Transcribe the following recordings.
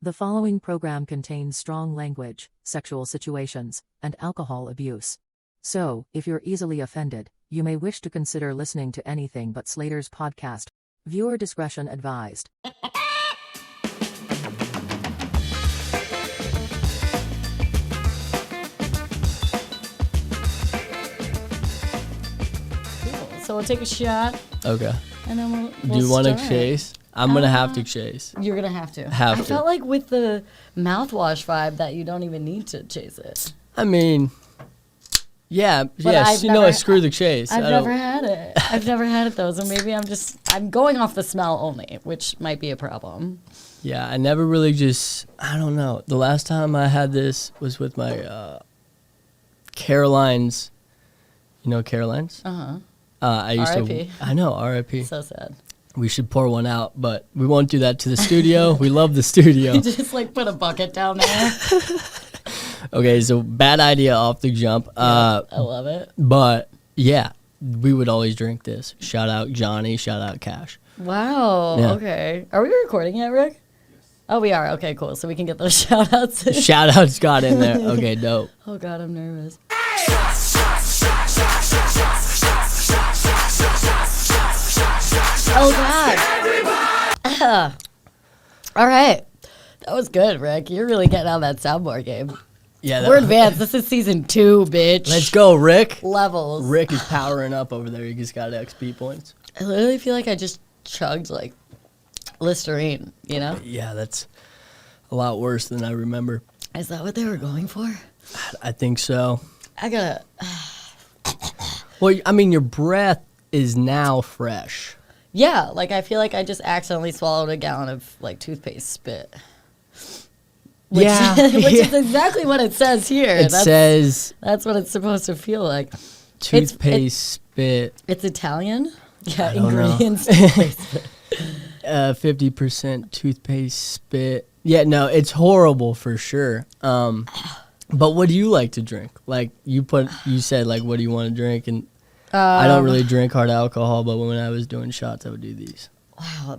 The following program contains strong language, sexual situations, and alcohol abuse. So, if you're easily offended, you may wish to consider listening to anything but Slater's podcast. Viewer discretion advised. Cool. So we'll take a shot. Okay. And then we'll Do you want to start. chase? I'm going to have to chase. You're going to have to. Have I to. felt like with the mouthwash vibe that you don't even need to chase it. I mean, yeah, I've you know, never- I screw the chase. I've I never don't- had it. I've never had it though, so maybe I'm going off the smell only, which might be a problem. Yeah, I never really I don't know. The last time I had this was with my Caroline's. You know Caroline's? Uh-huh. I used R.I.P.. to. I know, R.I.P. So sad. We should pour one out, but we won't do that to the studio. We love the studio. You just like put a bucket down there. Okay, so bad idea off the jump. I love it. But yeah, we would always drink this. Shout out Johnny, shout out Cash. Wow. Yeah. Okay. Are we recording yet, Rick? Oh, we are. Okay, cool. So we can get those shout outs in. Shout outs got in there. Okay, dope. Oh, God, I'm nervous. Oh, God. All right. That was good, Rick. You're really getting on that soundboard game. Yeah, We're advanced. This is season 2, bitch. Let's go, Rick. Levels. Rick is powering up over there. He just got XP points. I literally feel like I just chugged, like, Listerine, you know? Yeah, that's a lot worse than I remember. Is that what they were going for? I think so. I gotta... Well, I mean, your breath is now fresh. Yeah, like, I feel like I just accidentally swallowed a gallon of, like, toothpaste spit. Which, Yeah. which is exactly what it says here. It says That's what it's supposed to feel like. toothpaste spit, It's Italian? Yeah, I don't know. ingredients. Toothpaste spit. 50% toothpaste spit. Yeah, no, it's horrible for sure. But what do you like to drink? Like you said, like, what do you want to drink? And I don't really drink hard alcohol, but when I was doing shots, I would do these. Wow,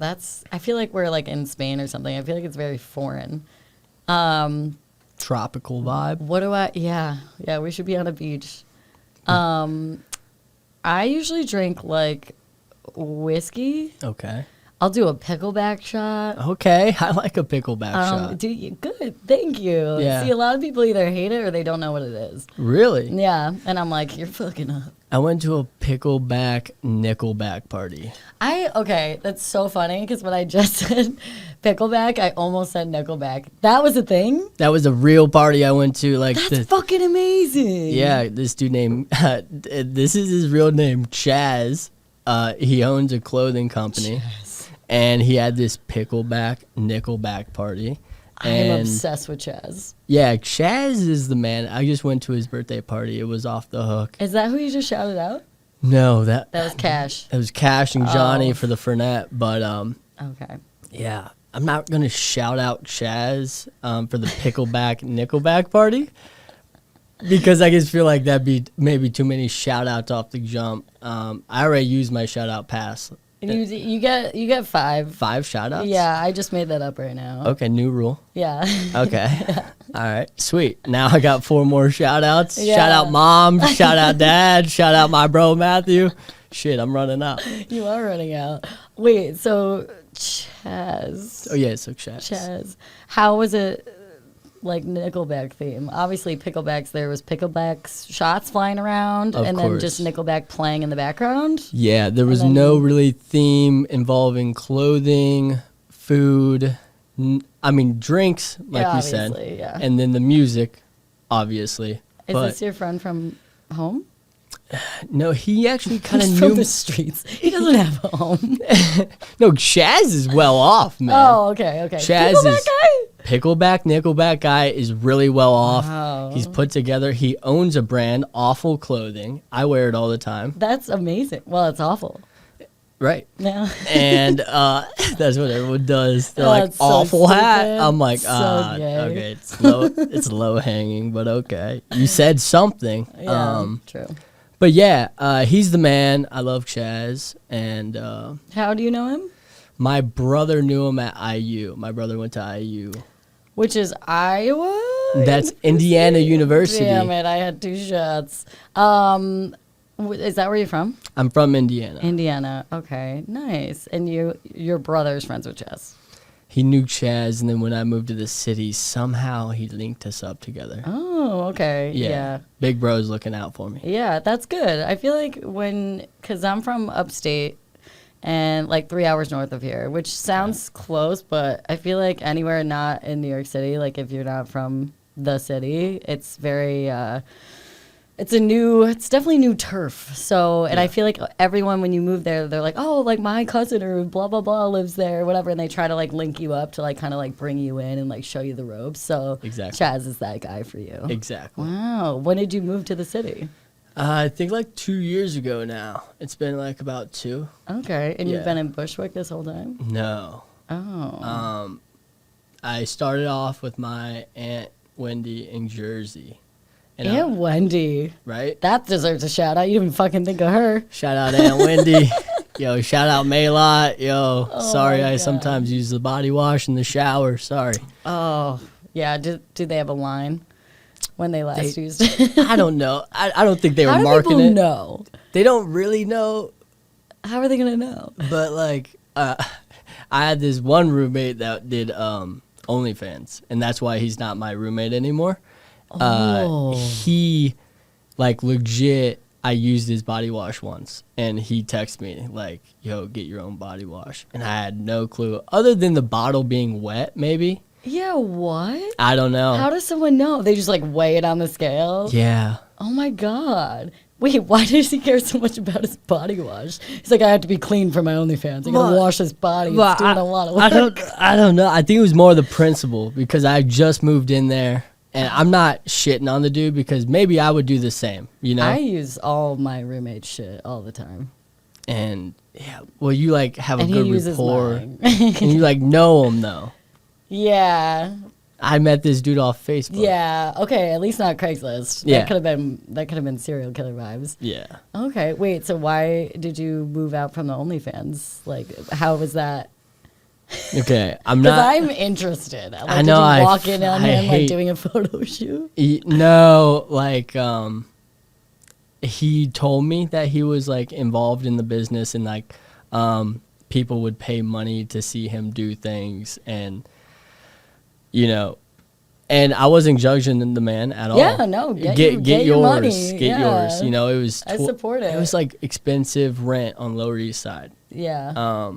I feel like we're like in Spain or something. I feel like it's very foreign. Tropical vibe. Yeah, we should be on a beach. I usually drink like whiskey. Okay. I'll do a pickleback shot. Okay, I like a pickleback shot. Do you? Good, thank you. Yeah. See, a lot of people either hate it or they don't know what it is. Really? Yeah, and I'm like, you're fucking up. I went to a pickleback Nickelback party. Okay, that's so funny because when I just said pickleback, I almost said Nickelback. That was a thing? That was a real party I went to. Like That's fucking amazing. Yeah, this dude named this is his real name, Chaz. He owns a clothing company. Chaz. And he had this pickleback Nickelback party. I'm obsessed with Chaz. Yeah, Chaz is the man. I just went to his birthday party. It was off the hook. Is that who you just shouted out? No, that That was Cash. That was Cash and Johnny Oh. for the Fernet. But Okay. yeah, I'm not gonna shout out Chaz for the pickleback Nickelback party because I just feel like that'd be maybe too many shout outs off the jump. I already used my shout out pass. You get 5. 5 shout outs? Yeah, I just made that up right now. Okay, new rule. Yeah. Okay. All right. Sweet. Now I got 4 more shout outs. Yeah. Shout out mom. Shout out dad. Shout out my bro Matthew. Shit, I'm running out. You are running out. Wait, so Chaz. Oh yeah, so Chaz. Chaz. How was it like Nickelback theme? Obviously picklebacks, there was picklebacks shots flying around Of and then course. just Nickelback playing in the background. Yeah, there was then- no really theme involving clothing, food, drinks, like Yeah, we said. obviously, yeah. And then the music, obviously. Is but this your friend from home? no, he actually kind of He's knew. from the streets. He doesn't have a home. No, Chaz is well off, man. Oh, okay. Chaz Pickleback is guy? Pickleback Nickelback guy is really well off. Wow. He's put together. He owns a brand, Awful Clothing. I wear it all the time. That's amazing. Well, it's awful. Right. Yeah. And that's what everyone does. They're Oh, like, it's so awful hat. stupid. I'm like, So gay. okay, it's low hanging, but okay. You said something. Yeah, true. But yeah, he's the man. I love Chaz. And How do you know him? my brother knew him at IU. My brother went to IU. which is Iowa. That's Indiana University. Damn it, I had 2 shots. Is that where you're from? I'm from Indiana. Indiana. Okay, nice. And your brother's friends with Chess. He knew Chaz, and then when I moved to the city, somehow he linked us up together. Oh, okay. Yeah. Big bro's looking out for me. Yeah, that's good. I feel like because I'm from upstate and like 3 hours north of here, which sounds close, but I feel like anywhere not in New York City, like if you're not from the city, it's very, it's definitely new turf. So, and I feel like everyone, when you move there, they're like, oh, like my cousin or blah, blah, blah lives there, whatever. And they try to like link you up to like kind of like bring you in and like show you the ropes. So exactly. Chaz is that guy for you. Exactly. Wow. When did you move to the city? I think like 2 years ago now. It's been like about 2. Okay. And you've been in Bushwick this whole time? No. Oh. I started off with my Aunt Wendy in Jersey. And Aunt Wendy. Right? That deserves a shout out. You didn't fucking think of her. Shout out Aunt Wendy. Yo, shout out Maylot. Yo, sorry I sometimes use the body wash in the shower. Sorry. Oh, yeah. Do they have a line when they last used it? I don't know. I don't think they were How do marketing people it. know? They don't really know. How are they going to know? But like, I had this one roommate that did OnlyFans, and that's why he's not my roommate anymore. He, like, legit, I used his body wash once, and he texted me, like, yo, get your own body wash. And I had no clue, other than the bottle being wet, maybe. Yeah, what? I don't know. How does someone know? They just, like, weigh it on the scale? Yeah. Oh, my God. Wait, why does he care so much about his body wash? He's like, I have to be clean for my OnlyFans. I gotta wash this body. It's doing a lot of work. I don't know. I think it was more the principle, because I just moved in there. And I'm not shitting on the dude, because maybe I would do the same, you know? I use all my roommate shit all the time. And, yeah, well, you, like, have a And good he uses rapport. mine. And you, like, know him, though. Yeah. I met this dude off Facebook. Yeah. Okay, at least not Craigslist. Yeah. That could have been serial killer vibes. Yeah. Okay, wait, so why did you move out from the OnlyFans? Like, how was that? Okay, I'm Because not. I'm interested. Like, I know. Did you walk in on I him, like, hate- doing a photo shoot? No, like, he told me that he was, like, involved in the business, and, like, people would pay money to see him do things, and, you know, and I wasn't judging the man at all. Yeah, no, get yours, your money. get yours. You know, it was. I support it. It was like expensive rent on Lower East Side. Yeah.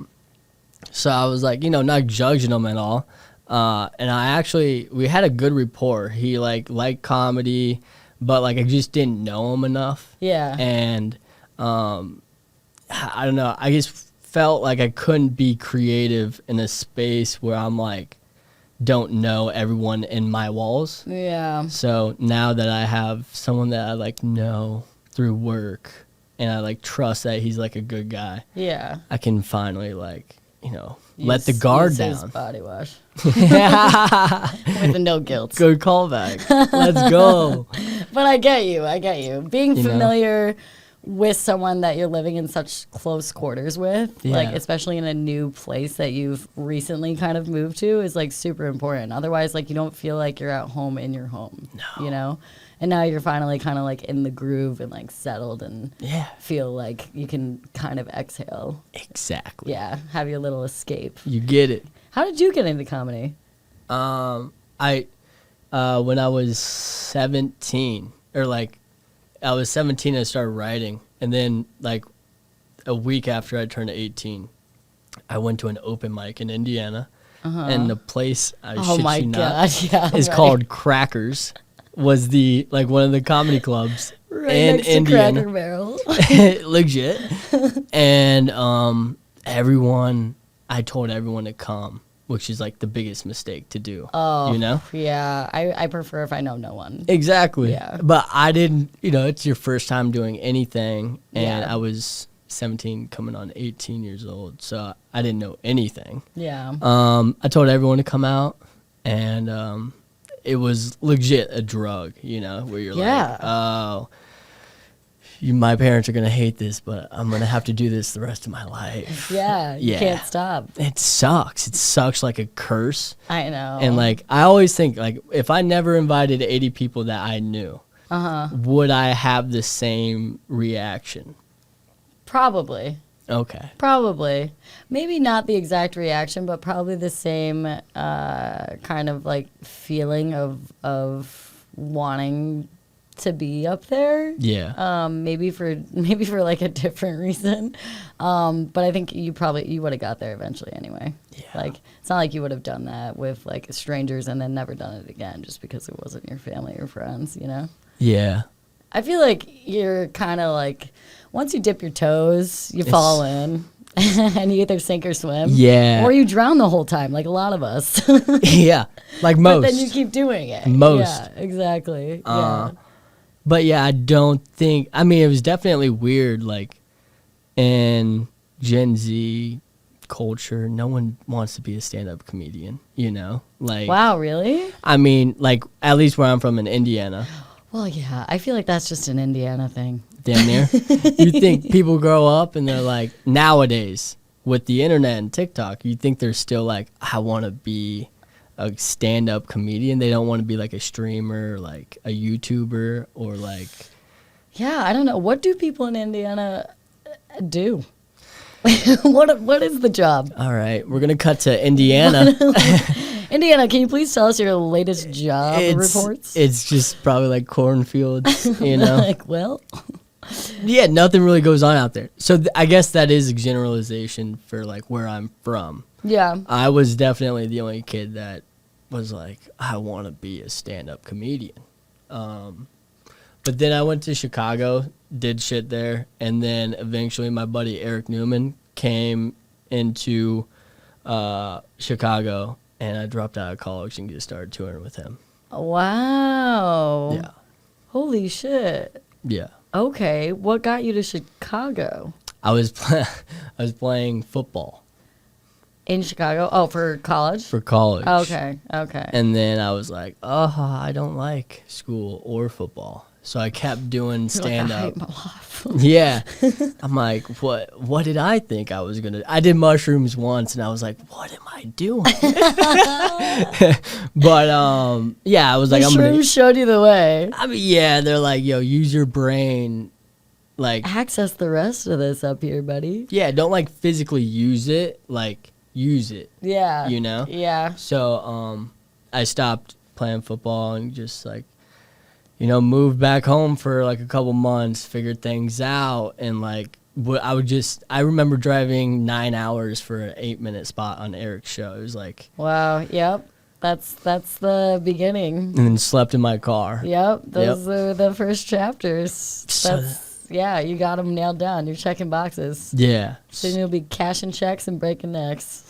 So I was like, you know, not judging him at all. And we had a good rapport. He liked comedy, but like I just didn't know him enough. Yeah. And I don't know. I just felt like I couldn't be creative in a space where I'm like, don't know everyone in my walls. Yeah. So now that I have someone that I like know through work, and I like trust that he's like a good guy, Yeah. I can finally like, you know, let the guard use his down. body wash. With the no guilt. Good callback. Let's go. But I get you. Being You know? familiar with someone that you're living in such close quarters with, like Yeah. especially in a new place that you've recently kind of moved to, is like super important. Otherwise, like you don't feel like you're at home in your home. No. You know? And now you're finally kind of like in the groove and like settled and Yeah. feel like you can kind of exhale. Exactly. Yeah. Have your little escape. You get it. How did you get into comedy? I when I was 17, or like I was 17, I started writing, and then like a week after I turned 18, I went to an open mic in Indiana, and the place Oh shit my you God. not, Yeah. is right. called Crackers. Was the like one of the comedy clubs Right in next Indiana. to Cracker Barrel. Legit. And everyone, I told everyone to come, which is like the biggest mistake to do. Oh, you know? Yeah, I prefer if I know no one. Exactly. Yeah. But I didn't, you know, it's your first time doing anything. And Yeah. I was 17 coming on 18 years old. So I didn't know anything. Yeah. I told everyone to come out, and it was legit a drug, you know, where you're Yeah. like, oh, my parents are gonna hate this, but I'm gonna have to do this the rest of my life. Yeah, you Yeah. can't stop. It sucks. It sucks like a curse. I know. And like I always think like if I never invited 80 people that I knew, would I have the same reaction? Probably. Okay. Probably. Maybe not the exact reaction, but probably the same kind of like feeling of wanting to be up there. Yeah. Maybe for like a different reason. But I think you would have got there eventually anyway. Yeah. Like it's not like you would have done that with like strangers and then never done it again just because it wasn't your family or friends, you know? Yeah. I feel like you're kind of like once you dip your toes, you fall in. And you either sink or swim. Yeah. Or you drown the whole time, like a lot of us. Yeah. Like most. But then you keep doing it. Most. Yeah, exactly. Yeah. But yeah, I don't think. I mean, it was definitely weird. Like in Gen Z culture, no one wants to be a stand-up comedian. You know, like Wow, really? I mean, like at least where I'm from in Indiana, Well, yeah. I feel like that's just an Indiana thing. damn near. You think people grow up and they're like nowadays with the internet and TikTok, you think they're still like, I want to be a stand-up comedian. They don't want to be like a streamer, like a YouTuber, or like. Yeah, I don't know. What do people in Indiana do? What is the job? All right, we're gonna cut to Indiana. Indiana, can you please tell us your latest job reports? It's just probably like cornfields, you know. Like, well, Yeah, nothing really goes on out there. So I guess that is a generalization for like where I'm from. yeah. I was definitely the only kid that was like, I want to be a stand-up comedian. But then I went to Chicago, did shit there, and then eventually my buddy Eric Newman came into Chicago, and I dropped out of college and just started touring with him. Wow. Yeah. Holy shit. Yeah. Okay, what got you to Chicago? I was playing football In Chicago? Oh, for college? for college. Okay. And then I was like, oh, I don't like school or football. So I kept doing stand You're like, I up. hate my life. Yeah. I'm like, what did I think I was going to I did mushrooms once and I was like, what am I doing? But yeah, I was like, The I'm going shrooms showed you the way. I mean, yeah, they're like, yo, use your brain. Like, Access the rest of this up here, buddy. yeah, don't like physically use it, like use it, Yeah. you know? Yeah. So I stopped playing football and just like, you know, moved back home for like a couple months, figured things out, and like I remember driving 9 hours for an 8-minute spot on Eric's show. It was like, Wow. Yep. That's the beginning. and then slept in my car. Yep. Those are the first chapters. So- Yeah, you got them nailed down. You're checking boxes. Yeah. Soon you'll be cashing checks and breaking necks.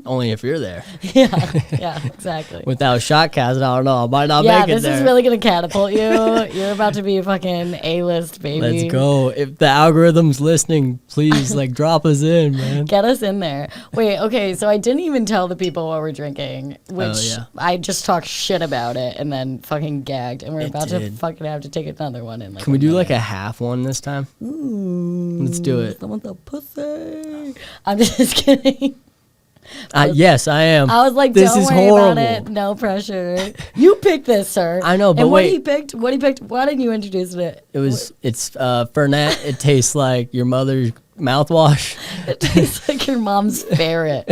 Only if you're there. Yeah, exactly. Without Shotcast, I don't know. I might not Yeah, make it this there. is really going to catapult you. You're about to be a fucking A-list, baby. Let's go. If the algorithm's listening, please like drop us in, man. Get us in there. Wait, okay, so I didn't even tell the people what we're drinking, which yeah. I just talked shit about it and then fucking gagged, and we're It about to did. fucking have to take another one in. Like, Can we a do minute. like a half one this time? Let's do it. I want the pussy. I'm just kidding. Yes, I am. I was like, this don't is worry horrible. about it. No pressure. You picked this, sir. I know, but and wait. What he picked, why didn't you introduce it? It's Fernet. It tastes like your mother's mouthwash. It tastes like your mom's ferret.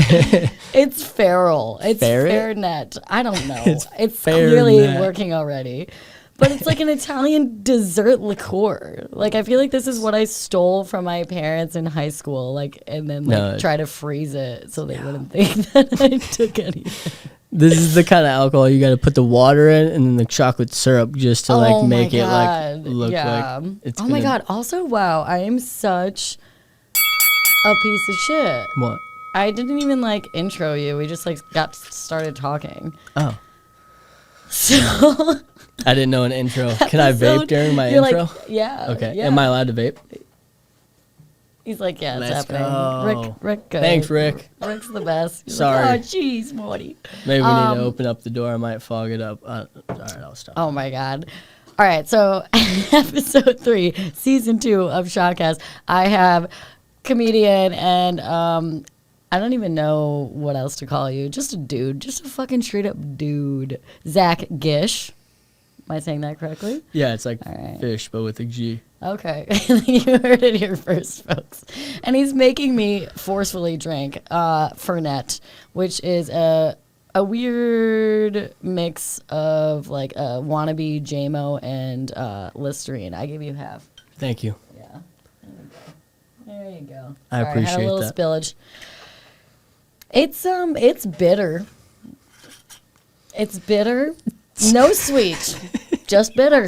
It's feral. It's Ferret? Fernet. I don't know. It's Fernet. clearly working already. But it's like an Italian dessert liqueur. Like, I feel like this is what I stole from my parents in high school, like, and then like try to freeze it so they wouldn't think that I took anything. This is the kind of alcohol you got to put the water in and then the chocolate syrup just to like make it like look like it's Oh my god. Also, wow, I am such a piece of shit. What? I didn't even like intro you. We just like got started talking. Oh. So I didn't know an intro. Can I vape during my you're intro? like, yeah. Okay. Yeah. Am I allowed to vape? He's like, yeah, it's Let's happening. go. Rick, go. Thanks, Rick. Rick's the best. He's Sorry. Like, oh, jeez, Morty. Maybe we need to open up the door. I might fog it up. All right, I'll stop. Oh my god. All right, so episode 3, season 2 of Shotcast, I have comedian and I don't even know what else to call you. Just a dude, just a fucking straight up dude. Zac Gish. Am I saying that correctly? Yeah, it's like right. fish, but with a G. Okay, you heard it here first, folks. And he's making me forcefully drink Fernet, which is a weird mix of like a wannabe JMO and Listerine. I give you half. Thank you. Yeah. There you go. I Sorry, appreciate had a little that. spillage. It's bitter. It's bitter. No sweet. Just bitter.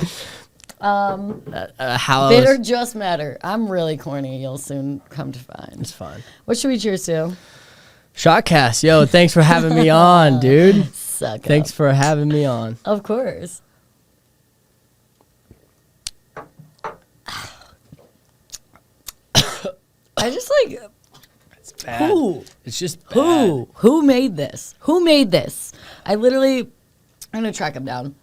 How Bitter else? just matter. I'm really corny. You'll soon come to find. It's fine. What should we cheers to? Shotcast, yo, thanks for having me on, dude. Suck Thanks up. for having me on. Of course. I just like It's bad. who It's just bad. who made this? Who made this? I'm gonna track him down.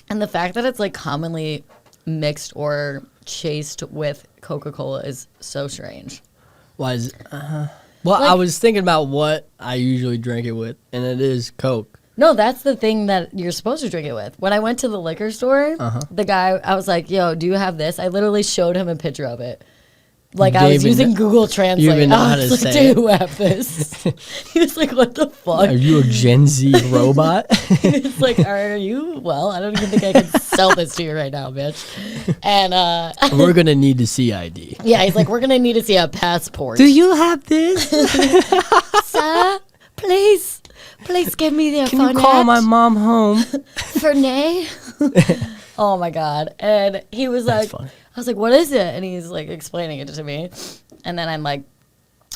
And the fact that it's like commonly mixed or chased with Coca-Cola is so strange. Why is? Well, Like- I was thinking about what I usually drink it with, and it is Coke. No, that's the thing that you're supposed to drink it with. When I went to the liquor store, the guy, I was like, yo, do you have this? I literally showed him a picture of it. Like, I was David, using Google Translate. you even know I how was to like, say do you have this? He was like, what the fuck? Are you a Gen Z robot? He was like, are you? Well, I don't even think I can sell this to you right now, bitch. And We're gonna need to see ID. yeah, he's like, we're going to need to see a passport. you have this? Sir, please give me the Can you call my mom home? Fernet. Oh my god! And he was That's like, funny. I was like, "What is it?" And he's like explaining it to me, and then I'm like,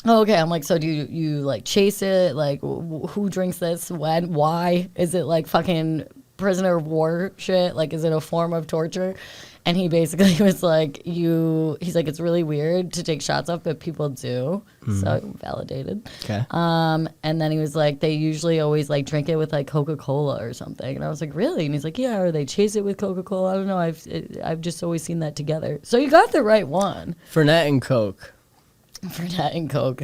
oh, "Okay." I'm like, "So do you like chase it? Like, who drinks this? When? Why? Is it like fucking prisoner of war shit? Like, is it a form of torture?" And he basically was like, he's like, it's really weird to take shots of, but people do. So validated. Okay. And then he was like, they usually always like drink it with like Coca-Cola or something. And I was like, really? And he's like, yeah, or they chase it with Coca-Cola. I don't know. I've just always seen that together. So you got the right one. Fernet and Coke. Fernet and Coke.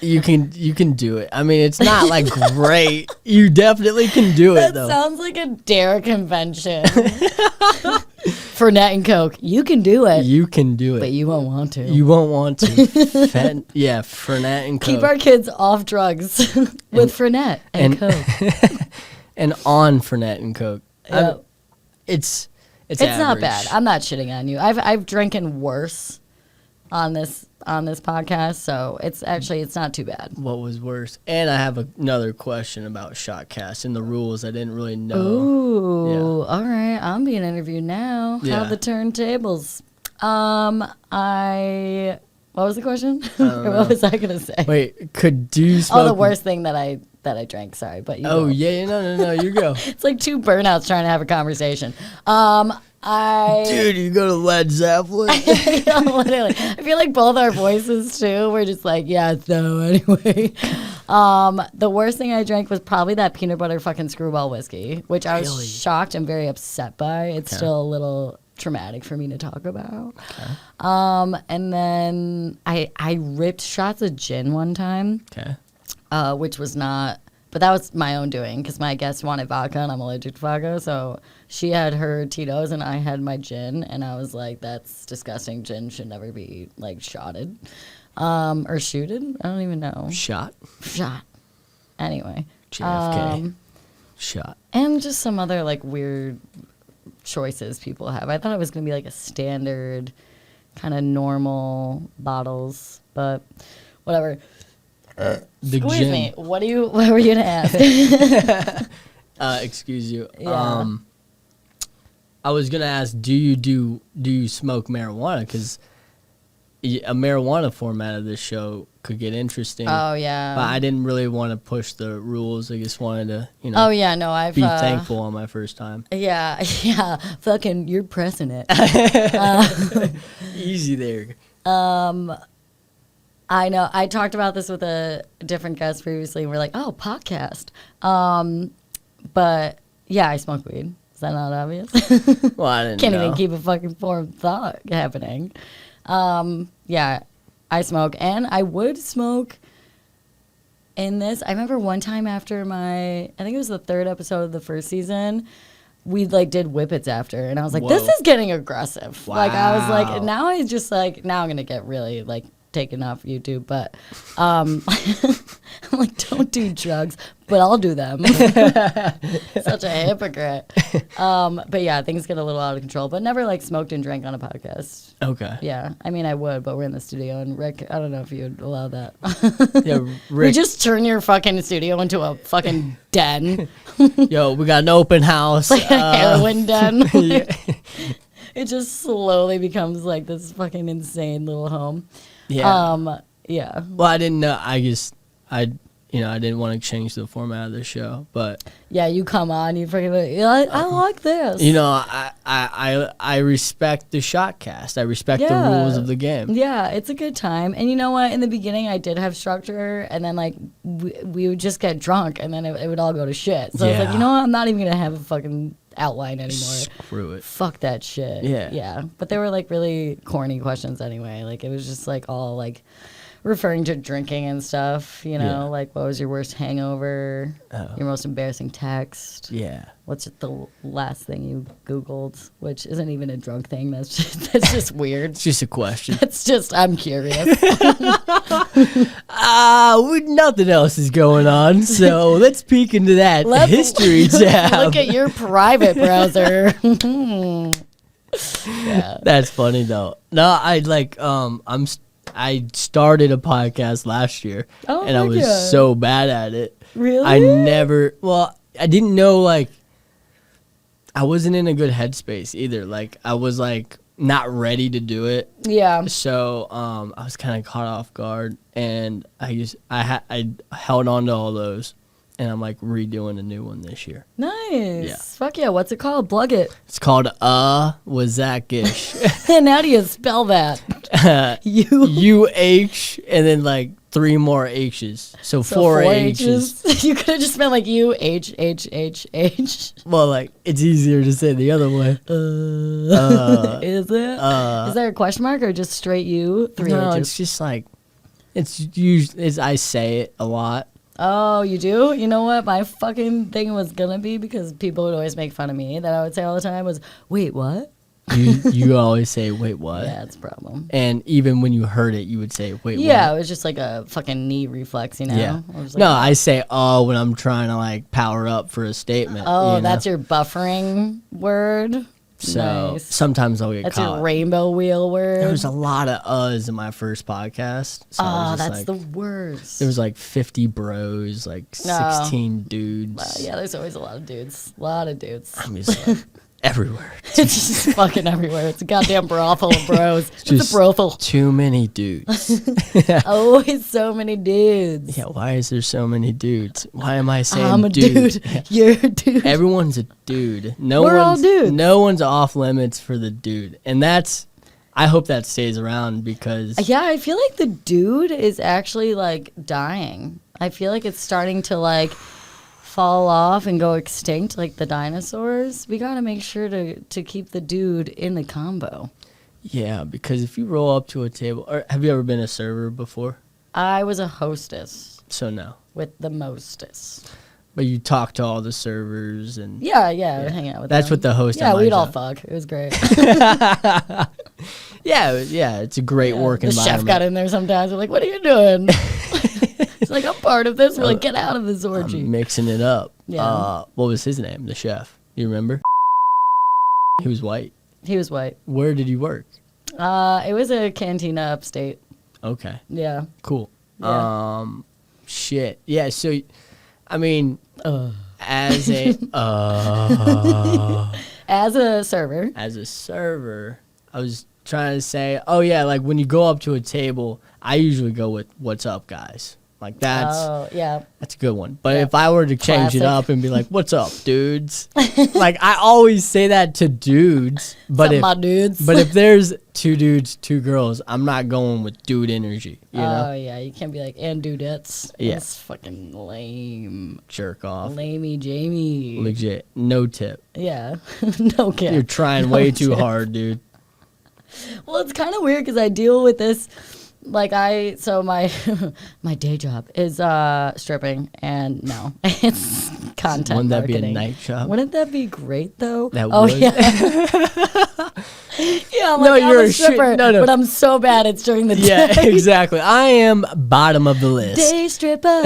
You can do it. I mean, it's not like great. You definitely can do it That though. sounds like a dare convention. Fernet and Coke. You can do it, You can do it. but you won't want to. You won't want to. Fernet and Coke. Keep our kids off drugs with Fernet and Coke. And on Fernet and Coke. Yeah. It's It's not average. bad. I'm not shitting on you. I've drinking worse on this podcast, so it's not too bad. What was worse? And I have another question about Shotcast and the rules I didn't really know. Ooh, all right. I'm being interviewed now. Yeah. How the turntables? What was the question? Or what was I gonna say? Wait, do you smoke? Oh, the worst thing that I drank. Sorry, but you Oh go. yeah, no, you go. It's like two burnouts trying to have a conversation. Dude, you go to Led Zeppelin. Literally. I feel like both our voices too. We're just like, yeah, so anyway. The worst thing I drank was probably that peanut butter fucking screwball whiskey, which I Really? was shocked and very upset by. It's Okay. still a little traumatic for me to talk about. Okay. And then I ripped shots of gin one time, Okay. which was not, but that was my own doing because my guest wanted vodka and I'm allergic to vodka. So she had her Tito's and I had my gin, and I was like, that's disgusting. Gin should never be like shotted or shooted. I don't even know. Shot. Shot. Anyway. JFK. Shot. And just some other like weird choices people have. I thought it was going to be like a standard kind of normal bottles, but whatever. The Excuse gin. me. What were you going to ask? Excuse you. Yeah. I was gonna ask, do you smoke marijuana? Because a marijuana format of this show could get interesting. Oh yeah. But I didn't really want to push the rules. I just wanted to, Oh yeah, no, I've be thankful on my first time. Yeah, yeah. Fucking, you're pressing it. Easy there. I know. I talked about this with a different guest previously, and we're like, oh, podcast. But yeah, I smoke weed. Is that not obvious? Well, I didn't Can't know. even keep a fucking form of thought happening. Yeah, I smoke, and I would smoke in this. I remember one time after I think it was the 3rd episode of the 1st season, we like did whippets after, and I was like, Whoa. this is getting aggressive. Like I was like, Wow. now I just like, now I'm gonna get really like taken off YouTube, but I'm like, don't do drugs, but I'll do them. Such a hypocrite. But yeah, things get a little out of control, but never like smoked and drank on a podcast. Okay. Yeah, I mean, I would, but we're in the studio, and Rick, I don't know if you'd allow that. Yeah, We Rick. just turn your fucking studio into a fucking den, Yo, we got an open house. like a heroin den. Yeah. It just slowly becomes like this fucking insane little home. Yeah. Yeah. Well, I didn't know. I didn't want to change the format of the show, but Yeah, you come on, you freaking like, yeah, I like this. I respect the Shotcast. I respect the Yeah. rules of the game. Yeah, it's a good time. And you know what? In the beginning, I did have structure, and then like we would just get drunk, and then it would all go to shit. So I was like, Yeah. you know what? I'm not even gonna have a fucking outline anymore. Screw it. Fuck that shit. Yeah. Yeah. But they were like really corny questions anyway. Like it was just like all like referring to drinking and stuff, you know, Yeah. like what was your worst hangover? Oh. Your most embarrassing text? Yeah. What's the last thing you Googled? Which isn't even a drunk thing. That's just weird. It's just a question. It's just, I'm curious. Nothing else is going on, so let's peek into that Let's history tab. Look at your private browser. Yeah. That's funny though. No, I started a podcast last year, Oh and I my was God. so bad at it. Really? I didn't know, like, I wasn't in a good headspace either. Like, I was like not ready to do it. Yeah. So I was kind of caught off guard, and I held on to all those, and I'm like redoing a new one this year. Nice. Yeah. Fuck yeah. What's it called? Plug it. It's called with Zac Gish. And how do you spell that? UH and then like 3 more H's. So 4 H's. You could have just been like UHHHH. Well, like it's easier to say the other way. Is it? Is there a question mark or just straight U? 3 No, H's. it's just like I say it a lot. Oh, you do? You know what? My fucking thing was gonna be, because people would always make fun of me, that I would say all the time was, wait, what? You always say, wait, what? Yeah, it's a problem. And even when you heard it, you would say, wait, Yeah, what? it was just like a fucking knee reflex, you know? Yeah. I was like, No, I say when I'm trying to like power up for a statement. oh, you know? that's your buffering word? So Nice. sometimes I'll get That's caught. your rainbow wheel word? There was a lot of uhs in my first podcast. So I Oh, was just that's like, the worst. there was like 50 bros, like 16 dudes. Yeah, there's always a lot of dudes. A lot of dudes. I mean, it's like everywhere. It's just fucking everywhere. It's a goddamn brothel of bros. It's Just a brothel. Too many dudes. Always so many dudes. Yeah, why is there so many dudes? Why am I saying I'm a dude. You're a dude. Everyone's a dude. No We're all one's dudes. No one's off limits for the dude. And I hope that stays around because Yeah, I feel like the dude is actually like dying. I feel like it's starting to like fall off and go extinct like the dinosaurs. We got to make sure to keep the dude in the combo. yeah, because if you roll up to a table, or have you ever been a server before? I was a hostess So no. with the mostest. But you talk to all the servers and Yeah, I would hang out with That's them. what the host Yeah, at my we'd all job- fuck. It was great. yeah, it's a great work the environment. chef got in there sometimes. We're like, what are you doing? He's like, I'm part of this. We're like, get out of this orgy. I'm mixing it up. Yeah. What was his name? The chef. You remember? He was white. He was white. Where did he work? It was a cantina upstate. Okay. Yeah. Cool. Yeah. Shit. Yeah, so I mean Uh. as a As a server. as a server, I was trying to say, oh yeah, like when you go up to a table, I usually go with what's up, guys. Like yeah. that's a good one. But Yeah. if I were to change it Classic. up and be like, "What's up, dudes?" Like I always say that to dudes, but my dudes. but if there's 2 dudes, 2 girls, I'm not going with dude energy. You know, Oh yeah, you can't be like and dudettes. Yeah. That's fucking lame. jerk off. Lamey Jamie. Legit, no tip. Yeah, no cap. You're trying way too hard, dude. Well, it's kind of weird because I deal with this. Like so my my day job is stripping, and no, it's content Wouldn't that be a marketing. night job? Wouldn't that be great though? That oh would. yeah, yeah. I'm No, like, I'm you're a a shit- stripper, no. but I'm so bad it's during the Yeah, day. exactly. I am bottom of the list. Day stripper.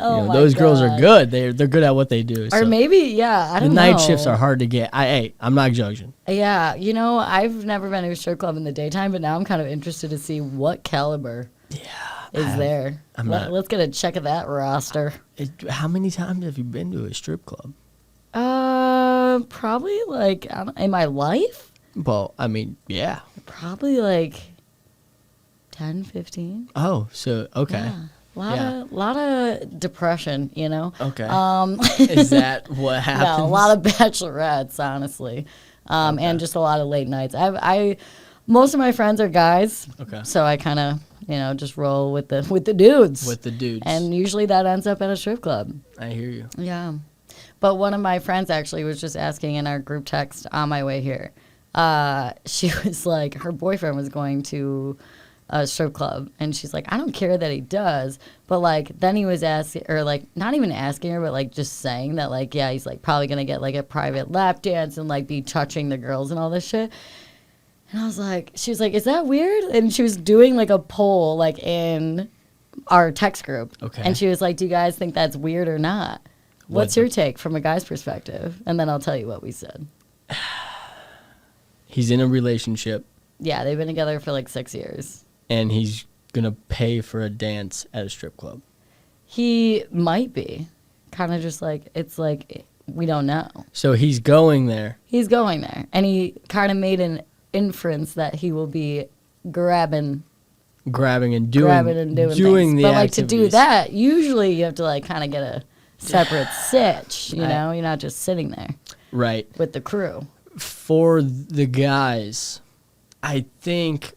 Oh You know, my those girls are God. good. They're good at what they do. Or so. maybe, yeah, I The don't know. night shifts are hard to get. I'm not judging. Yeah, you know, I've never been to a strip club in the daytime, but now I'm kind of interested to see what caliber is there. Let's get a check of that roster. How many times have you been to a strip club? Probably like in my life, Well, I mean, yeah. probably like 10, 15. Oh, so okay. Yeah. Yeah. Lot of depression, you know. Okay. Um, Is that what happens? no, a lot of bachelorettes, honestly, and just a lot of late nights. Most of my friends are guys, Okay. so I kind of just roll with the dudes. With the dudes. And usually that ends up at a strip club. I hear you. Yeah. But one of my friends actually was just asking in our group text on my way here. She was like, her boyfriend was going to a strip club, and she's like, I don't care that he does, but like then he was asking, or like not even asking her, but like just saying that like, yeah, he's like probably gonna get like a private lap dance and like be touching the girls and all this shit. And I was like, she was like, is that weird? And she was doing like a poll like in our text group. Okay. And she was like, do you guys think that's weird or not? What's your take from a guy's perspective? And then I'll tell you what we said. He's in a relationship, Yeah, they've been together for like 6 years. and he's gonna pay for a dance at a strip club. He might be. Kind of just like, it's like, we don't know. So he's going there. He's going there. And he kind of made an inference that he will be grabbing and doing things. the But like to do activities. that, usually you have to like kind of get a separate sitch, you know? You're not just sitting there Right. with the crew. For the guys, I think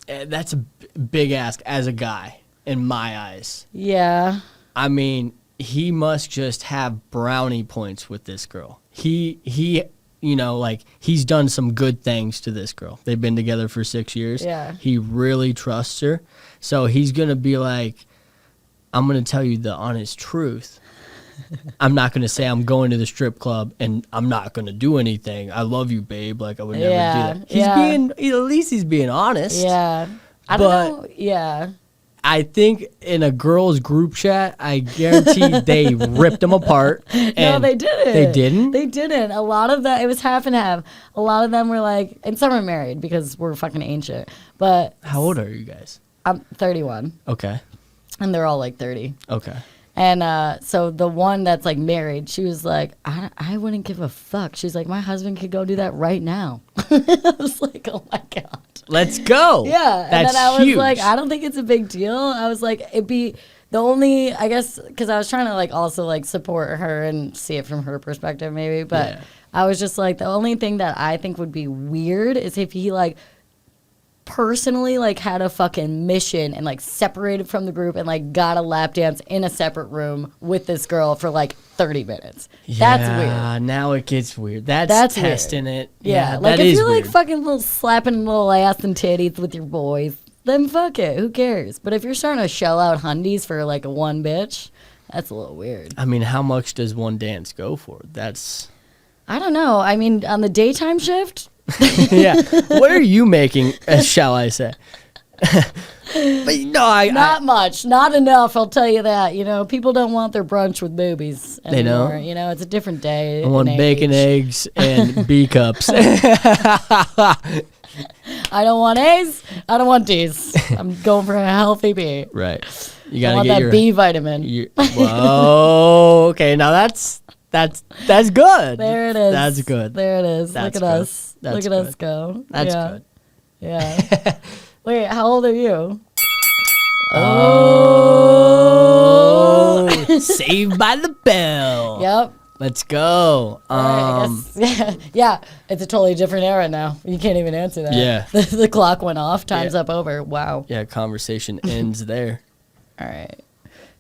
that's a big ask as a guy in my eyes. Yeah. I mean, he must just have brownie points with this girl. He like he's done some good things to this girl. They've been together for 6 years. Yeah. He really trusts her. So he's going to be like, I'm going to tell you the honest truth. I'm not going to say I'm going to the strip club and I'm not going to do anything. I love you, babe. Like I would never do that. At least he's being honest. Yeah. I But- don't know. Yeah. I think in a girls' group chat, I guarantee they ripped them apart. No, and they didn't. They didn't? They didn't. A lot of that, it was half and half. A lot of them were like, and some are married because we're fucking ancient. But How old are you guys? I'm 31, Okay. and they're all like 30. Okay. And so the one that's like married, she was like, I wouldn't give a fuck. She's like, my husband could go do that right now. I was like, oh my God. Let's go. Yeah. And That's then I was huge. like, I don't think it's a big deal. I was like, it'd be the only, I guess, because I was trying to like also like support her and see it from her perspective maybe. But Yeah. I was just like, the only thing that I think would be weird is if he like personally like had a fucking mission and like separated from the group and like got a lap dance in a separate room with this girl for like 30 minutes. That's weird. Yeah, now it gets weird. That's weird. testing it. Yeah, that like if is you're like weird. fucking little slapping little ass and titties with your boys, then fuck it. Who cares? But if you're starting to shell out hundies for like a one bitch, that's a little weird. I mean, how much does one dance go for? That's I don't know. I mean, on the daytime shift, yeah. What are you making? Shall I say? But no, not much, not enough. I'll tell you that. You know, people don't want their brunch with boobies anymore. They don't? You know, it's a different day. I want and bacon, age. eggs, and B cups. I don't want A's. I don't want D's. I'm going for a healthy B. Right. You I gotta want get that your. B vitamin. Whoa. Okay. Now that's good. There it is. That's good. There it is. That's Look at good. us. That's Look at us good. go. That's yeah. good. Yeah. Wait, how old are you? Oh, Saved by the Bell. Yep. Let's go. I guess, yeah, it's a totally different era now. You can't even answer that. Yeah. The clock went off. Time's up over. Wow. Yeah, conversation ends there. All right.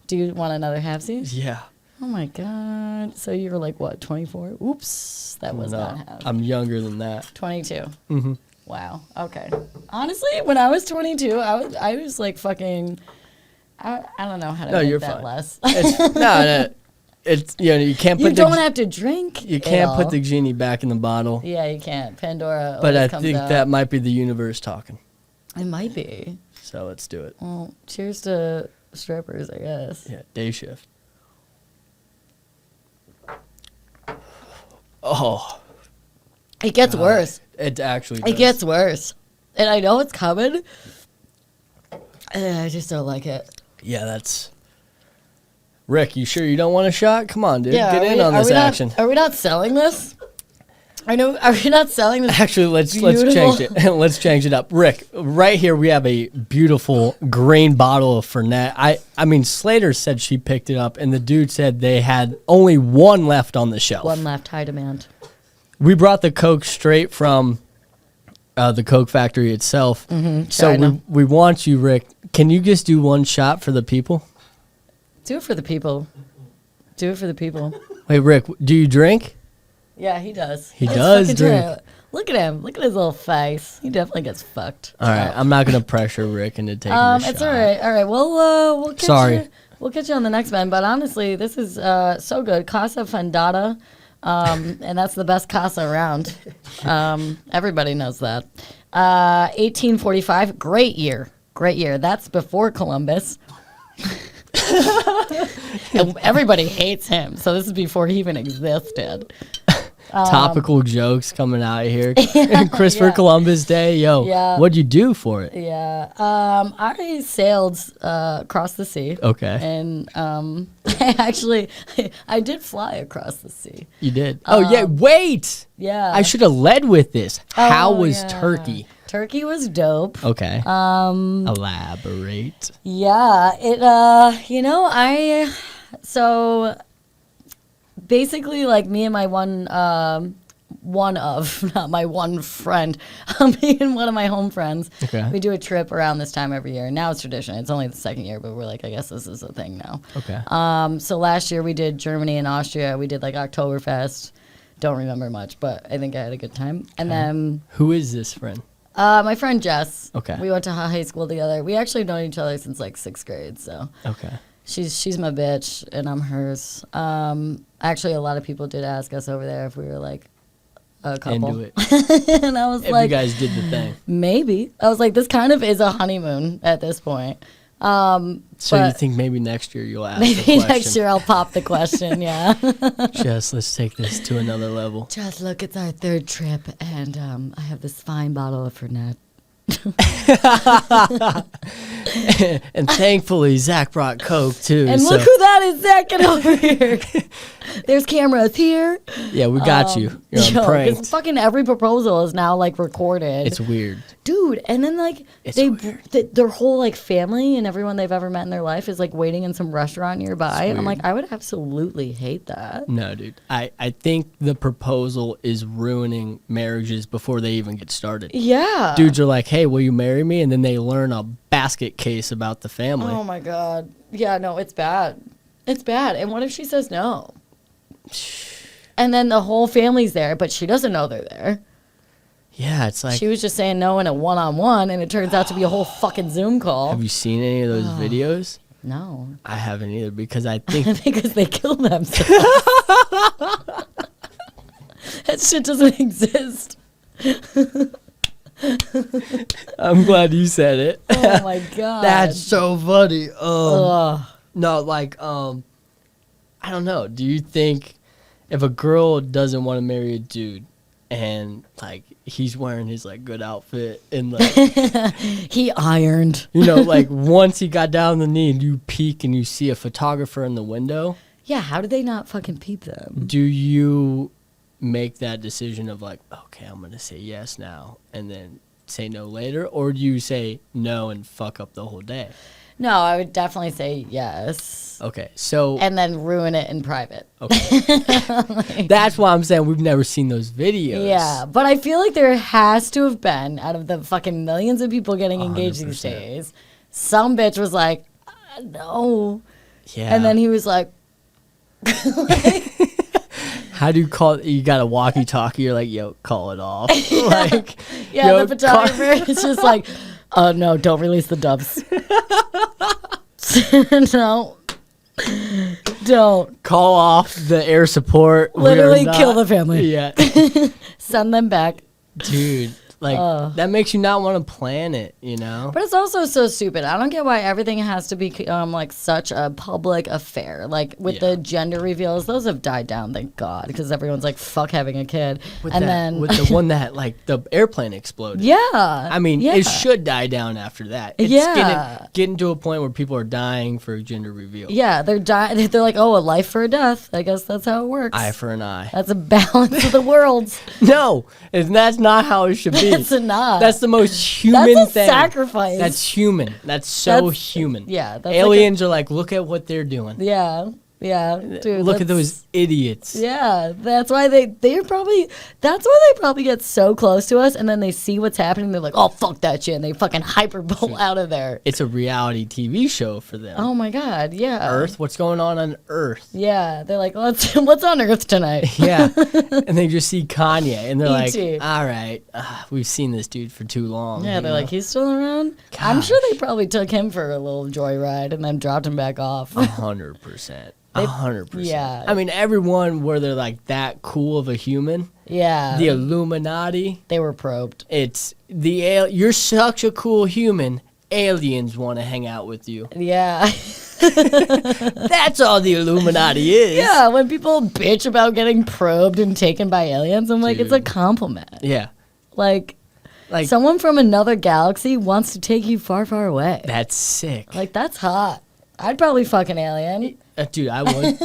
Do you want another halfsies? Yeah. Oh my God. So you were like, what, 24? Oops. That was not half. I'm younger than that. 22. Mm-hmm. Wow. Okay. Honestly, when I was 22, I was like fucking, I don't know how to make you're that fine. less. No. It's, you can't put You don't have to drink. You can't put the genie back in the bottle. Yeah, you can't. Pandora. But I comes think out. that might be the universe talking. It might be. So let's do it. Well, cheers to strippers, I guess. Yeah, day shift. Oh. It gets worse. It actually does. It gets worse. And I know it's coming. And I just don't like it. Yeah, that's... Rick, you sure you don't want a shot? Come on, dude. Yeah, Get in on this action. Are we not selling this? I know. Are we not selling this? Actually, let's beautiful- change it. Let's change it up. Rick, right here we have a beautiful green bottle of Fernet. I mean, Slater said she picked it up, and the dude said they had only one left on the shelf. One left, high demand. We brought the Coke straight from the Coke factory itself. Mm-hmm, so China. we want you, Rick. Can you just do one shot for the people? Do it for the people. Do it for the people. Wait, Rick, do you drink? Yeah, he does. He Let's does fucking drink. try it. Look at him. Look at his little face. He definitely gets fucked. All right, I'm not gonna pressure Rick into taking a shot. It's all right. All right. Well, we'll catch Sorry. you. We'll catch you on the next one. But honestly, this is so good. Casa Fondata, and that's the best casa around. Everybody knows that. 1845, great year. Great year. That's before Columbus. And everybody hates him. So this is before he even existed. Topical jokes coming out here. Christopher yeah. Columbus Day, yo. Yeah. What'd you do for it? Yeah. I sailed across the sea. Okay. And I did fly across the sea. You did. Oh yeah. Wait. Yeah. I should have led with this. How Oh, was yeah. Turkey? Turkey was dope. Okay. Elaborate. Yeah. So basically, like, me and my not my one friend, me and one of my home friends, Okay. we do a trip around this time every year. Now it's tradition. It's only the second year, but we're like, I guess this is a thing now. Okay. So last year we did Germany and Austria. We did like Oktoberfest. Don't remember much, but I think I had a good time. And then Who is this friend? my friend Jess. Okay. We went to high school together. We actually known each other since like 6th grade. So Okay. she's my bitch and I'm hers. Actually, a lot of people did ask us over there if we were like a couple. Into it. And I was If like, you guys did the thing. maybe. I was like, this kind of is a honeymoon at this point. So you But think maybe next year you'll ask the maybe question. next year I'll pop the question. Yeah. Just let's take this to another level. Just look, it's our 3rd trip, and I have this fine bottle of Fernet. And thankfully, Zach brought Coke too. And so look who that is, Zach, get over here. There's cameras here. yeah, we got you. You're on Yo, 'cause pranked. fucking every proposal is now like recorded. It's weird. Dude, and then like It's their whole like family and everyone they've ever met in their life is like waiting in some restaurant nearby. It's I'm like, weird. I would absolutely hate that. No, dude. I think the proposal is ruining marriages before they even get started. Yeah. Dudes are like, hey, will you marry me? And then they learn a basket case about the family. Oh my god. Yeah, no, it's bad. It's bad. And what if she says no? And then the whole family's there, but she doesn't know they're there. Yeah, it's like, She was just saying no in a one-on-one, and it turns out to be a whole fucking Zoom call. have you seen any of those videos? No. I haven't either because I think Because they kill themselves. That shit doesn't exist. I'm glad you said it. Oh my god. That's so funny. Ugh. No, like, I don't know. Do you think if a girl doesn't want to marry a dude and like he's wearing his like good outfit and like He ironed. like once he got down on the knee and you peek and you see a photographer in the window, Yeah, how did they not fucking peep them? do you make that decision of like, okay, I'm gonna say yes now and then say no later, or do you say no and fuck up the whole day? No, I would definitely say yes. Okay, so And then ruin it in private. okay. That's why I'm saying we've never seen those videos. Yeah, but I feel like there has to have been, out of the fucking millions of people getting engaged 100%. these days, some bitch was like, no. Yeah. And then he was like, how do you call it? You got a walkie-talkie. You're like, yo, call it off. Like, yeah, yo, the photographer is just like, oh, no, don't release the doves. No. Don't. Call off the air support. Literally kill the family. Yeah. Send them back. Dude, like, that makes you not want to plan it, you know? But it's also so stupid. I don't get why everything has to be like such a public affair. Like with the gender reveals, those have died down, thank God, because everyone's like, fuck having a kid. With and that, then with the one that, like, the airplane exploded. yeah. I mean, yeah. it should die down after that. It's getting to a point where people are dying for a gender reveal. Yeah, they're dying. They're like, oh, a life for a death. I guess that's how it works. Eye for an eye. That's a balance of the world. No, and that's not how it should be. That's not. That's the most human That's a thing. sacrifice. That's human. That's so human. Yeah. That's Aliens are like, look at what they're doing. Yeah. Yeah. Dude, Look at those idiots. Yeah, that's why they're probably, that's why they probably get so close to us, and then they see what's happening, they're like, oh, fuck that shit, and they fucking hyperbole out of there. It's a reality TV show for them. Oh my God, yeah. Earth, what's going on Earth? Yeah, they're like, what's on Earth tonight? Yeah, and they just see Kanye, and they're like, E.T. all right, we've seen this dude for too long. Yeah, you they're know? like, he's still around? I'm sure they probably took him for a little joyride and then dropped him back off. 100%. 100%. Yeah. I mean, everyone where they're like that cool of a human, Yeah. the Illuminati, They were probed. it's you're such a cool human. Aliens want to hang out with you. Yeah. That's all the Illuminati is. Yeah, when people bitch about getting probed and taken by aliens, I'm like, it's a compliment. Yeah. Like, Like, someone from another galaxy wants to take you far, far away. that's sick. Like, that's hot. I'd probably fuck an alien. Dude, I would.